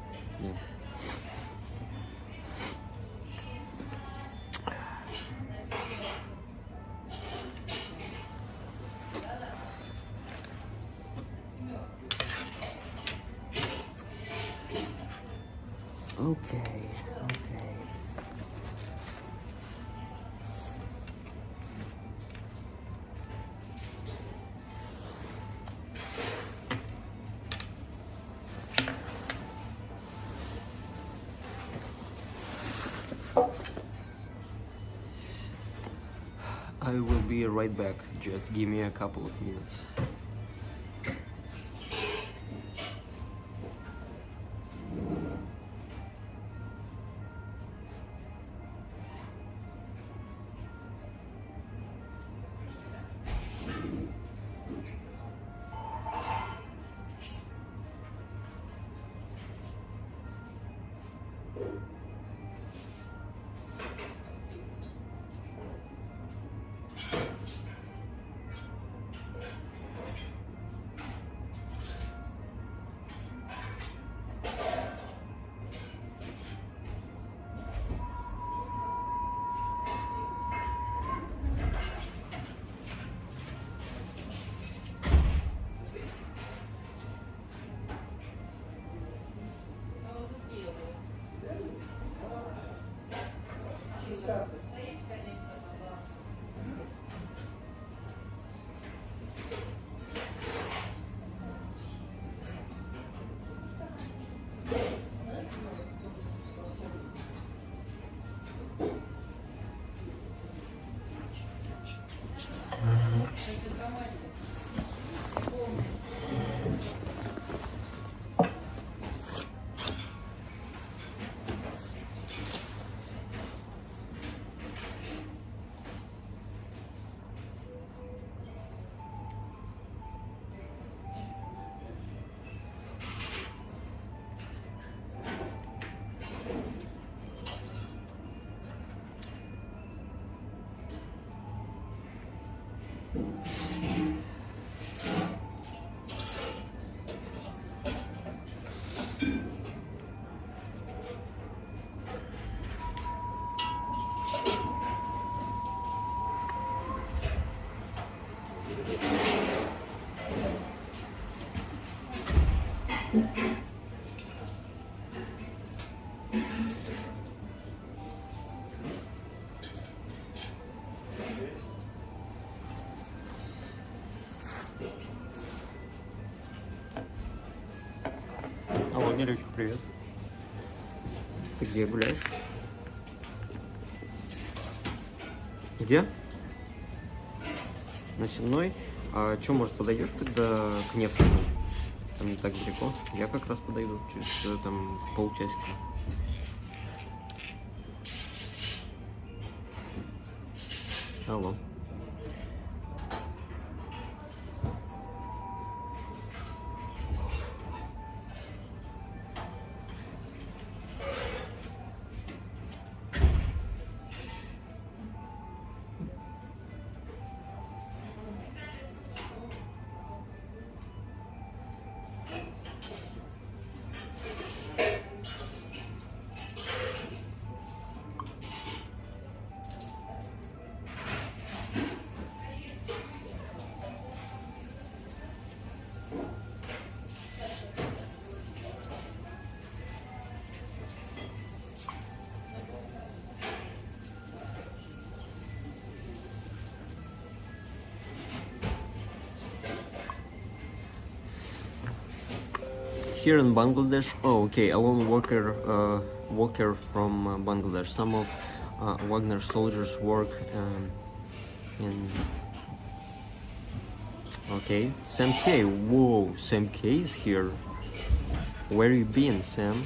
Okay. I will be right back. Just give me a couple of minutes. Алло, Мирочка, привет. Ты где гуляешь? Где? На Сенной? А что, может, подойдешь тогда к Невскому? Там не так далеко. Я как раз подойду через там полчасика. Алло. Here in Bangladesh, oh, okay, a lone walker from Bangladesh. Some of Wagner soldiers work in. Okay, Sam K. Whoa, Sam K is here. Where you been, Sam?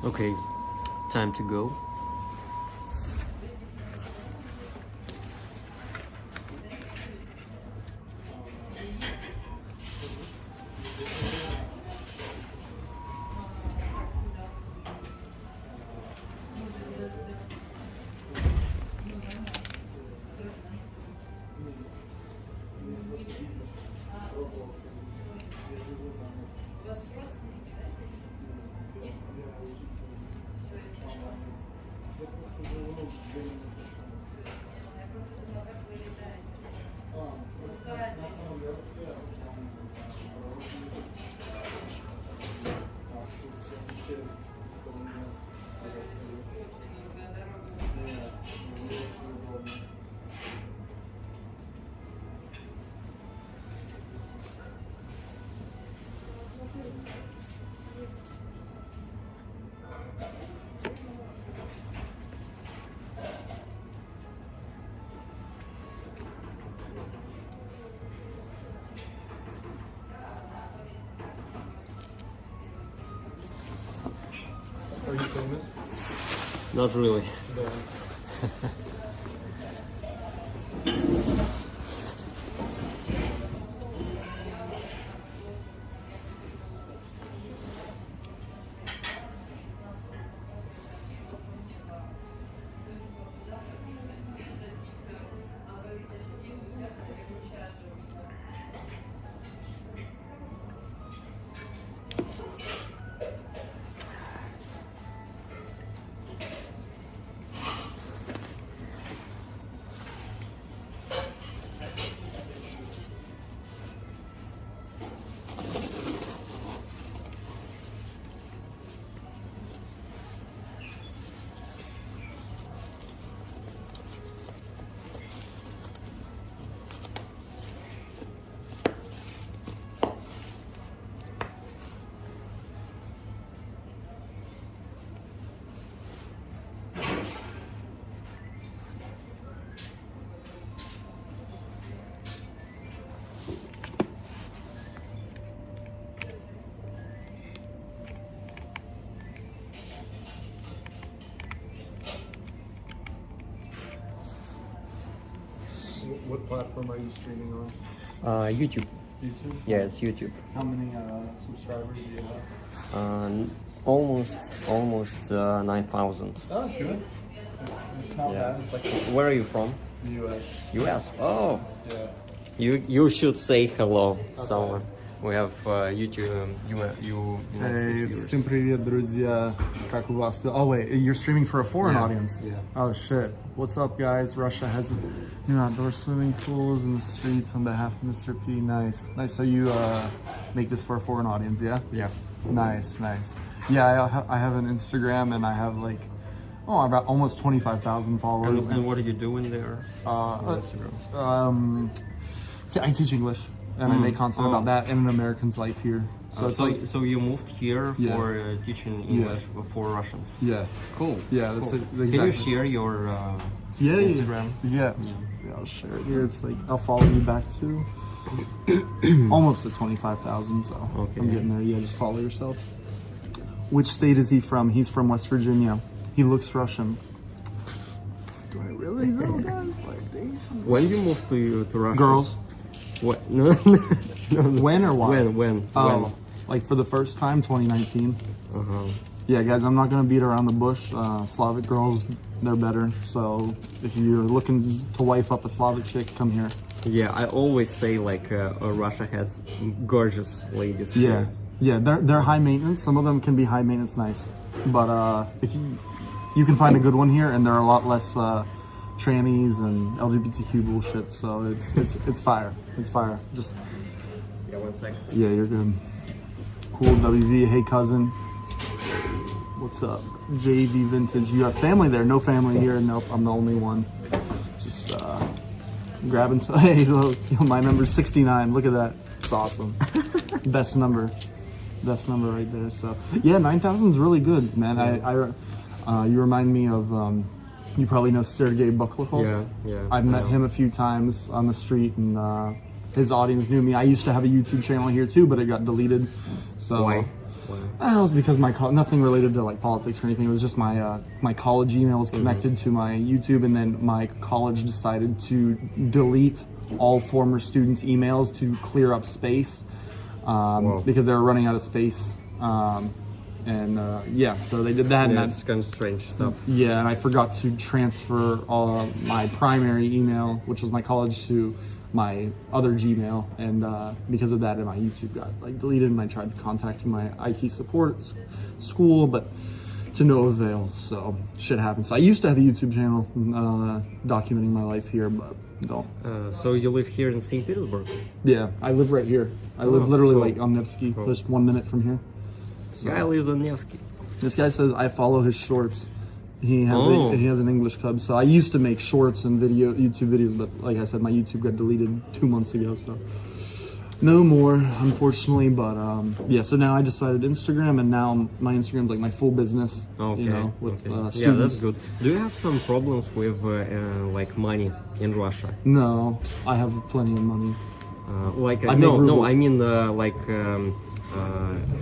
Okay, time to go. Are you famous? Not really. Да. What platform are you streaming on? YouTube. YouTube? Yeah, it's YouTube. How many subscribers do you have? Almost 9,000. Oh, that's good. It's not Yeah. bad. It's like Where are you from? the US. US. Oh, Yeah. you should say hello, someone. We have YouTube. You United States Hey, viewers. всем привет, друзья. Как у вас? Oh wait, you're streaming for a foreign Yeah, audience? yeah. Oh shit. What's up, guys? Russia has new outdoor swimming pools in the streets on behalf of Mr. P. Nice. Nice. So you make this for a foreign audience, yeah? Yeah. Nice. Yeah, I have an Instagram and I have like, about almost 25,000 followers. And what are you doing there? on Instagram? I teach English and I make content about that and an American's life here. So it's like, so you moved here Yeah. for teaching English for Russians. yeah, Cool. yeah, that's Cool. it. Can Exactly. you share your Yeah, Instagram? Yeah. I'll share it here. It's like, I'll follow you back to almost to 25,000. So Okay. I'm getting there. Yeah, just follow yourself. Which state is he from? He's from West Virginia. He looks Russian. Do I really know, guys? Like, damn. When you moved to Russia? Girls. What? No. No. When or why? When? Oh, like for the first time, 2019. Uh-huh. Yeah, guys, I'm not gonna beat around the bush. Slavic girls, they're better. So if you're looking to wife up a Slavic chick, come here. Yeah, I always say like Russia has gorgeous ladies. Yeah, yeah, they're high maintenance. Some of them can be high maintenance, nice. But if you can find a good one here, and there are a lot less trannies and LGBTQ bullshit. So it's fire. It's fire. Just Yeah, 1 second. yeah, you're good. Cool, WV. Hey, cousin. What's up? JV Vintage. You have family there? No family here. Nope, I'm the only one. Just grabbing some. Hey, look, my number's 69. Look at that. It's awesome. Best number right there. So yeah, 9,000 is really good, man. You remind me of you probably know Sergey Buklakov. Yeah. I've met him a few times on the street, and his audience knew me. I used to have a YouTube channel here too, but it got deleted. So Why? it was because nothing related to like politics or anything. It was just my my college email was connected to my YouTube, and then my college decided to delete all former students' emails to clear up space because they were running out of space. Yeah, so they did that. Yeah, And it's kind of strange stuff. yeah, and I forgot to transfer my primary email, which was my college, to my other Gmail, and because of that, my YouTube got like deleted, and I tried contacting my IT support at school, but to no avail. So shit happens. So I used to have a YouTube channel documenting my life here, but no. So you live here in St. Petersburg? Yeah, I live right here. I live literally cool. like on Nevsky, Cool. just 1 minute from here. Guy lives on Nevsky. This guy says I follow his shorts. He has he has an English club. So I used to make shorts and YouTube videos, but like I said, my YouTube got deleted 2 months ago. So no more, unfortunately. But yeah, so now I decided Instagram, and now my Instagram's like my full business. Okay. You know, with Yeah, students. that's good. Do you have some problems with like money in Russia? No, I have plenty of money. Like I make no, rubles. I mean like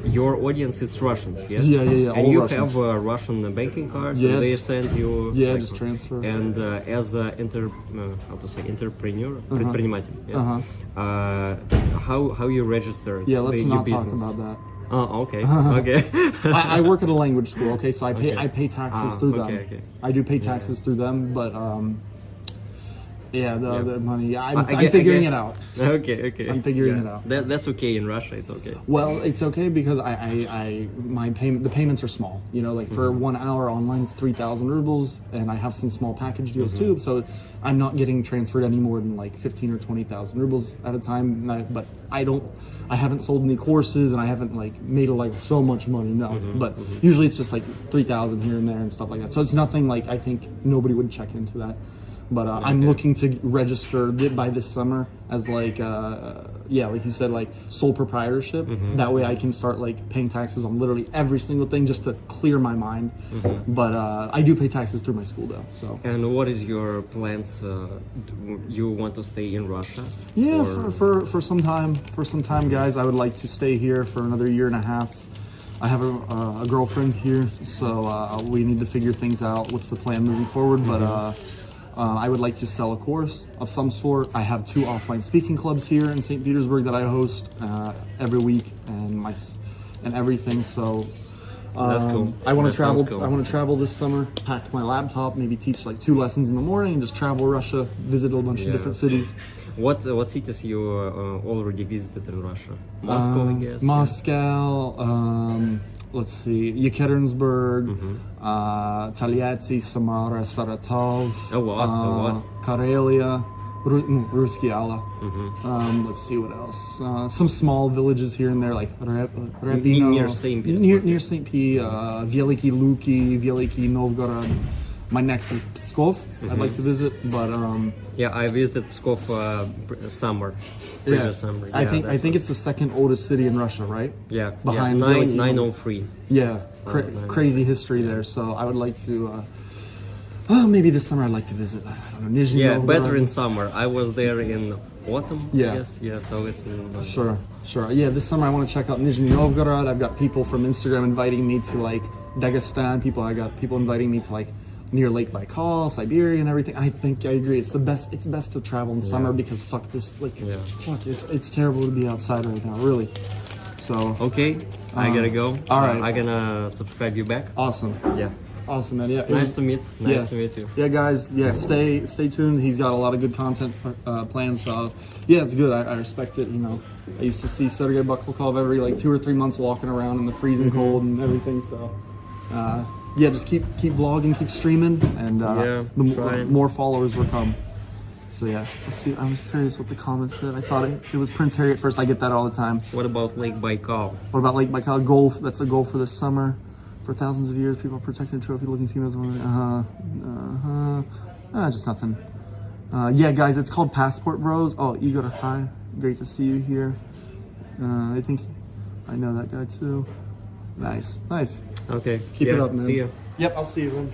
your audience is Russians, yes? Yeah, And all you Russians. have a Russian banking card. Yeah, They send you. yeah, like, just transfer. And as a entrepreneur, предприниматель. Yeah. How you register? Yeah, let's your not talk business? about that. Oh, okay, okay. I work at a language school, okay, so I pay taxes through them. okay. I do pay taxes through them, but yeah, the money. I'm I figuring get- it out. Okay. I'm figuring it out. That's okay in Russia. It's okay. Well, it's okay because the payments are small. You know, like for 1 hour online, it's 3,000 rubles, and I have some small package deals too. So I'm not getting transferred any more than like 15 or 20,000 rubles at a time. But I haven't sold any courses, and I haven't like made like so much money. No, but usually it's just like 3,000 here and there and stuff like that. So it's nothing like I think nobody would check into that. But I'm looking to register by this summer as like, like you said, like sole proprietorship. That way I can start like paying taxes on literally every single thing just to clear my mind. But I do pay taxes through my school though. So. And what is your plans? You want to stay in Russia? Yeah, Or- for some time, guys. I would like to stay here for another 1.5 years. I have a girlfriend here, so we need to figure things out. What's the plan moving forward? But I would like to sell a course of some sort. I have 2 offline speaking clubs here in St. Petersburg that I host every week, and everything. So That's cool. I want That to travel. sounds cool. I want to travel this summer. Pack my laptop, maybe teach like 2 lessons in the morning, and just travel Russia, visit a bunch of different cities. What cities you already visited in Russia? Moscow, I guess. Moscow. Let's see, Yekaterinburg, Taliatsi, Samara, Saratov. A lot. Karelia, Ruskiala. Let's see what else. Some small villages here and there, like Rabino, Near St. Petersburg. near St. P. Veliki Luki, Veliki Novgorod. My next is Pskov. I'd like to visit, but Yeah, I visited Pskov summer. Previous summer. I think it's the second oldest city in Russia, right? Yeah, behind yeah, Veliki 903. Yeah, crazy history there. So I would like to. Maybe this summer I'd like to visit. I don't know, Nizhny Yeah, Novgorod. better in summer. I was there in autumn. Yeah. I guess. Yeah, so it's in, Sure. Yeah, this summer I want to check out Nizhny Novgorod. I've got people from Instagram inviting me to like Dagestan. I got people inviting me to like near Lake Baikal, Siberia, and everything. I think I agree. It's best. It's best to travel in summer because fuck this. It's terrible to be outside right now. Really. So. Okay, I gotta go. All right. I'm gonna subscribe you back. Awesome. Yeah. Awesome, man. Yeah. Nice to meet you. Yeah, guys. Yeah, stay tuned. He's got a lot of good content planned. So, yeah, it's good. I respect it. You know, I used to see Sergei Baklakov every like 2 or 3 months walking around in the freezing cold and everything. So, yeah, just keep vlogging, keep streaming, and the more followers will come. So yeah, let's see. I was curious what the comments said. I thought it was Prince Harry at first. I get that all the time. What about Lake Baikal? What about Lake Baikal? Goal. That's a goal for this summer. For thousands of years, people protected trophy-looking females. Just nothing. Yeah, guys, it's called Passport Bros. Oh, Igor, hi. Great to see you here. I think I know that guy too. Nice. Okay. Keep it up, man. See you. Yep, I'll see you then.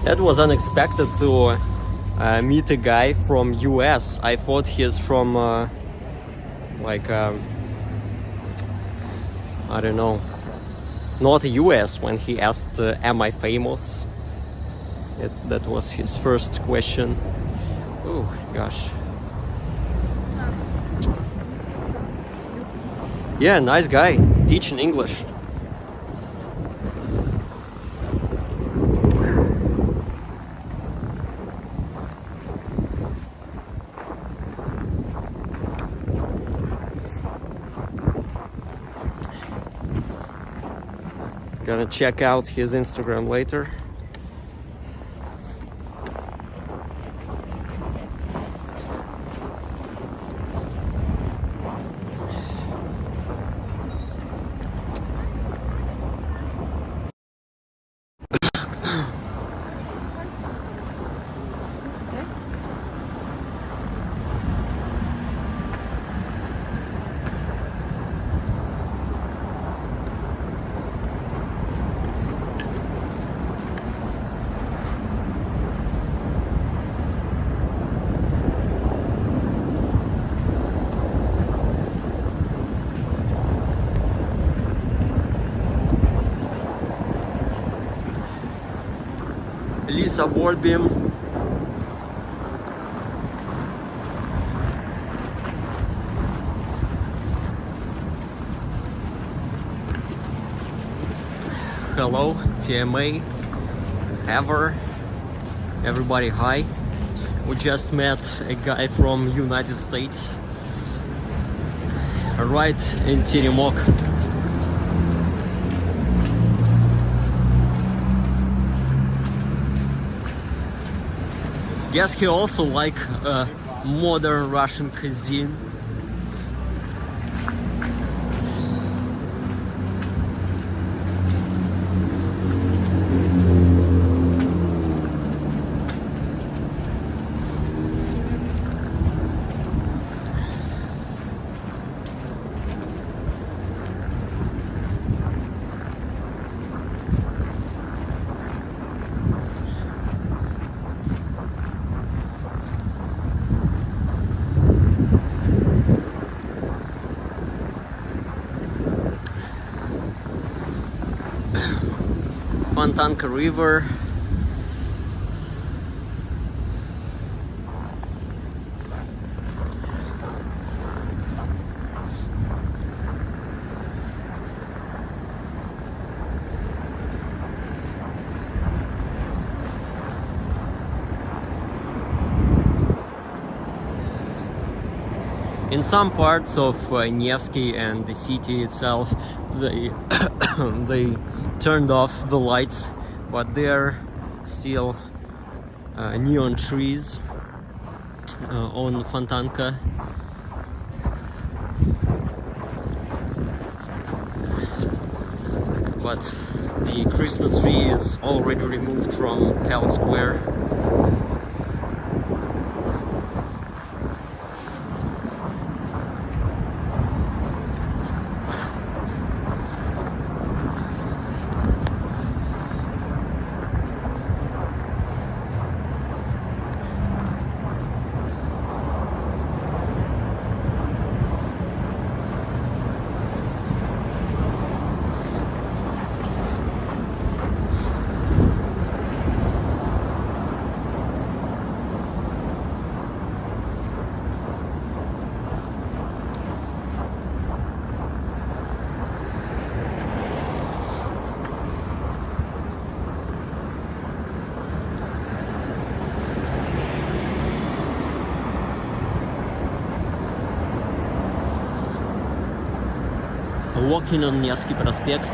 That was unexpected to meet a guy from US. I thought he's from I don't know, not US. When he asked am I famous, that was his first question. Oh gosh. Yeah, nice guy, teaching English. Gonna check out his Instagram later. Lisa Volbim. Hello, TMA, ever, everybody, hi. We just met a guy from United States, right in Teремок. Guess he also like modern Russian cuisine. Fontanka River. In some parts of Nevsky and the city itself, they they turned off the lights, but there are still neon trees on Fontanka. But the Christmas tree is already removed from Palace Square. Walking on Nevsky Prospect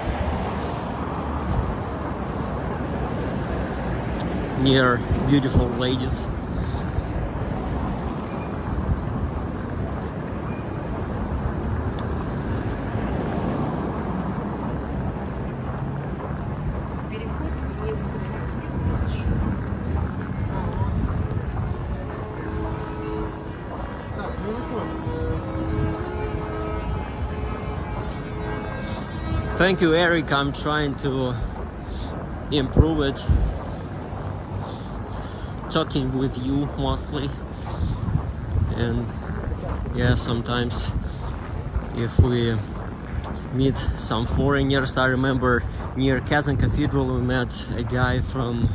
near beautiful ladies. Thank you, Eric. I'm trying to improve it, talking with you mostly, and yeah, sometimes if we meet some foreigners. I remember near Kazan Cathedral we met a guy from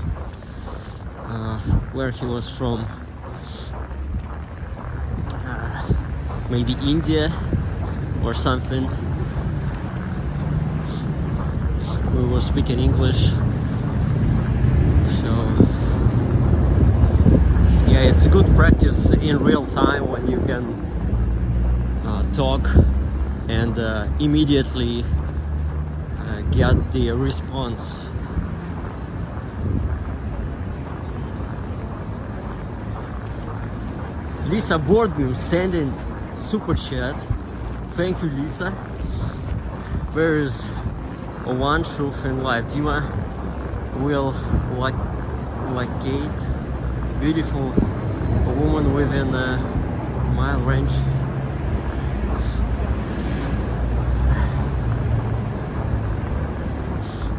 where he was from, maybe India or something. We were speaking English, so yeah, it's a good practice in real time when you can talk and immediately get the response. Lisa Boardroom sending super chat. Thank you, Lisa. Where is one truth in life? Dima will locate beautiful woman within a mile range.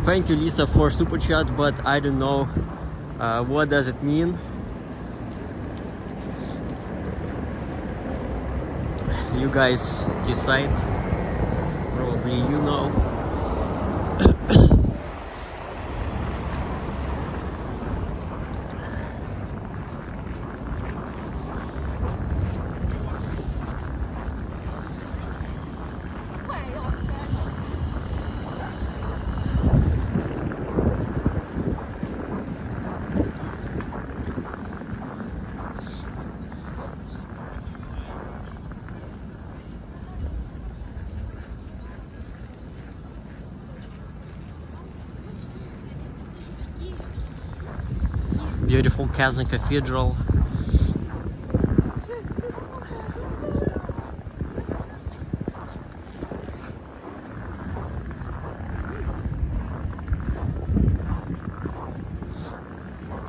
Thank you, Lisa, for super chat, but I don't know what does it mean. You guys decide. Probably you know. Beautiful Kazan Cathedral.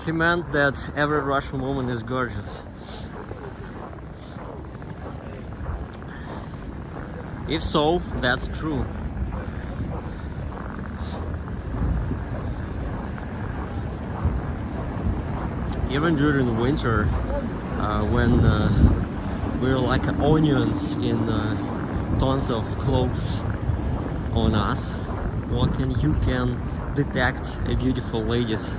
He meant that every Russian woman is gorgeous. If so, that's true. Even during winter, when we're like onions in tons of clothes on us walking, you can detect a beautiful ladies.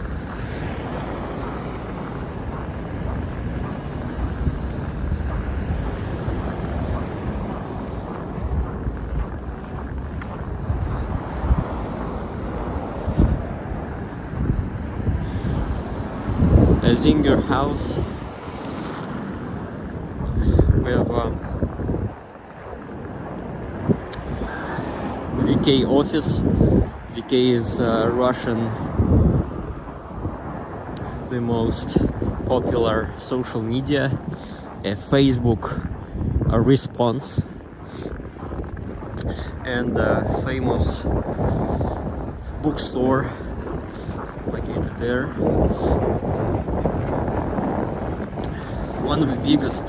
A Zinger house. We have VK office. VK is Russian, the most popular social media, a Facebook response, and a famous bookstore located there. One of the biggest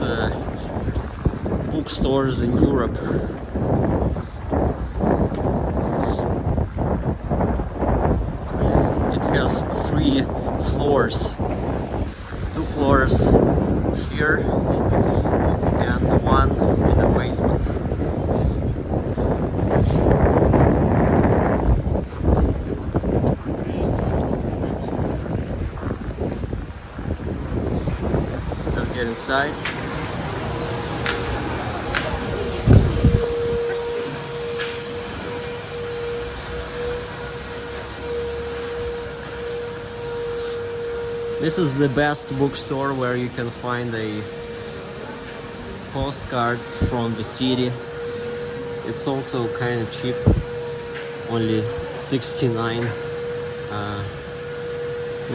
bookstores in Europe. It has 3 floors, 2 floors here and 1 in the basement. Let's get inside. This is the best bookstore where you can find postcards from the city. It's also kind of cheap, only 69,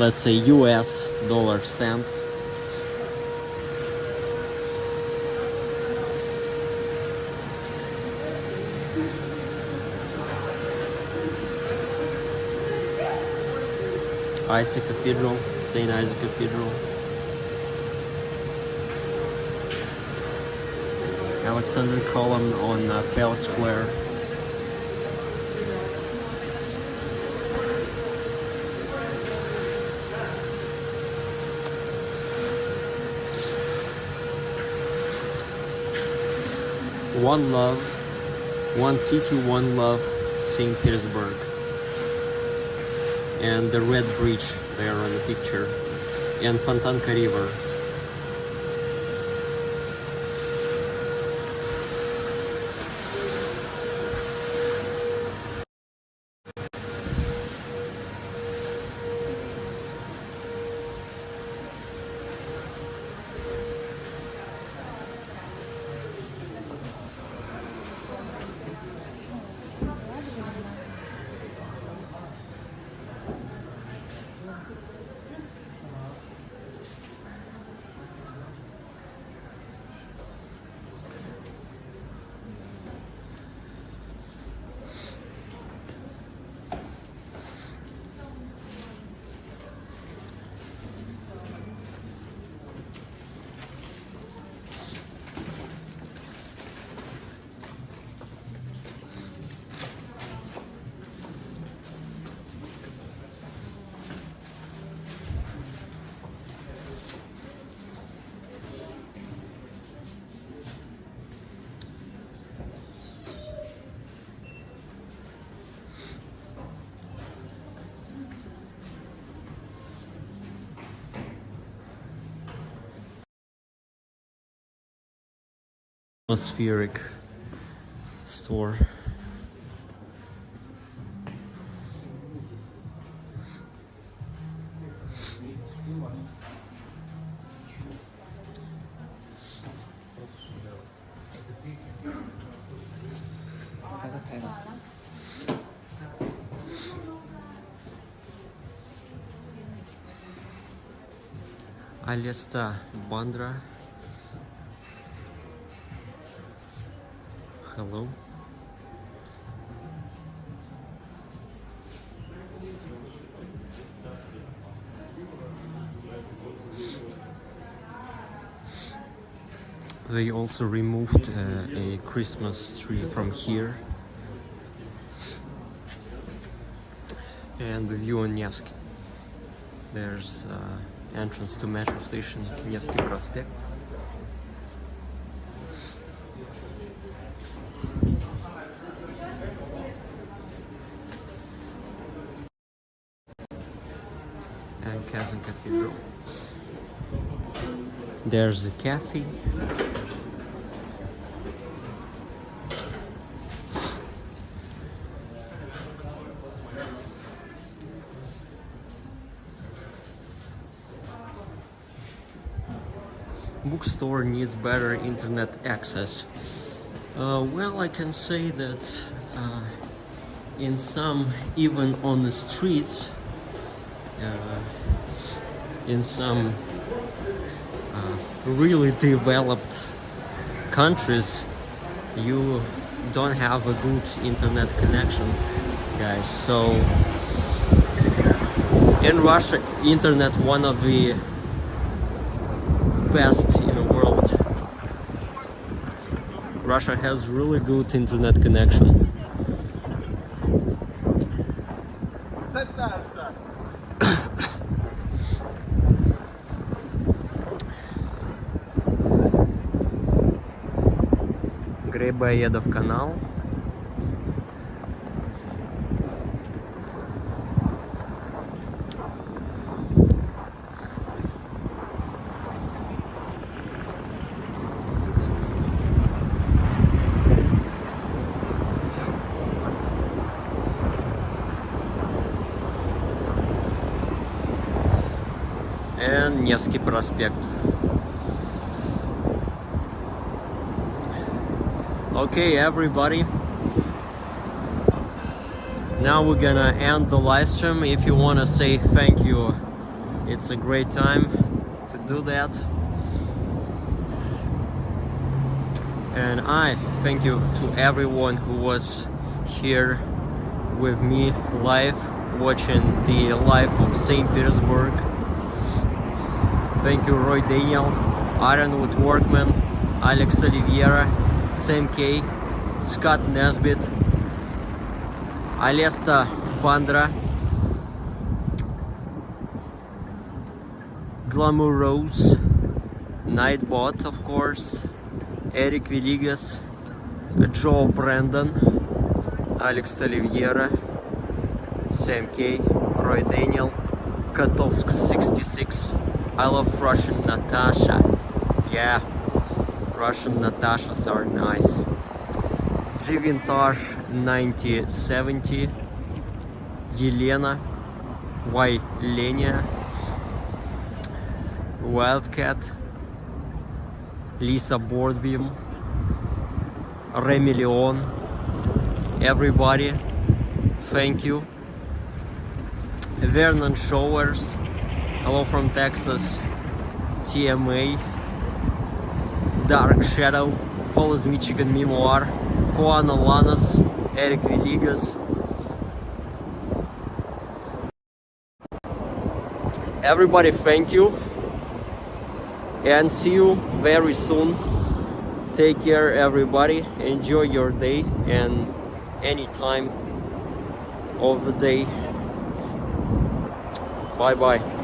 let's say US dollar cents. Isaac Cathedral, St. Isaac Cathedral. Alexander Column on Pell Square. One love, one city, one love, St. Petersburg. And the red bridge there on the picture, and Fontanka River. Atmospheric store. Alesta Bandra. Hello. They also removed a Christmas tree from here. And the view on Nevsky. There's entrance to metro station Nevsky Prospect. Caucasian Cathedral. There's a cafe. Bookstore needs better internet access. Well, I can say that in some, even on the streets, in some really developed countries, you don't have a good internet connection, guys. So in Russia, internet one of the best in the world. Russia has really good internet connection. Грибоедов канал. And Невский проспект. Okay, everybody, now we're gonna end the live stream. If you want to say thank you, it's a great time to do that. And I thank you to everyone who was here with me live, watching the life of St. Petersburg. Thank you Roy Daniel, Ironwood Workman, Alex Oliveira, Sam K, Scott Nesbitt, Alesta Vandra, Glamour Rose, Nightbot, of course, Eric Villegas, Joe Brandon, Alex Oliveira, Sam K, Roy Daniel, Kotovsk 66, I love Russian Natasha, yeah. Russian Natashas are nice. G-Vintage 9070, Елена, Y Lenia, Wildcat, Lisa Boardbeam, Remy Leon, everybody, thank you. Vernon Showers, hello from Texas, TMA, Dark Shadow, Follows Michigan Memoir, Juana Lanas, Eric Villegas. Everybody, thank you and see you very soon. Take care, everybody. Enjoy your day and any time of the day. Bye bye.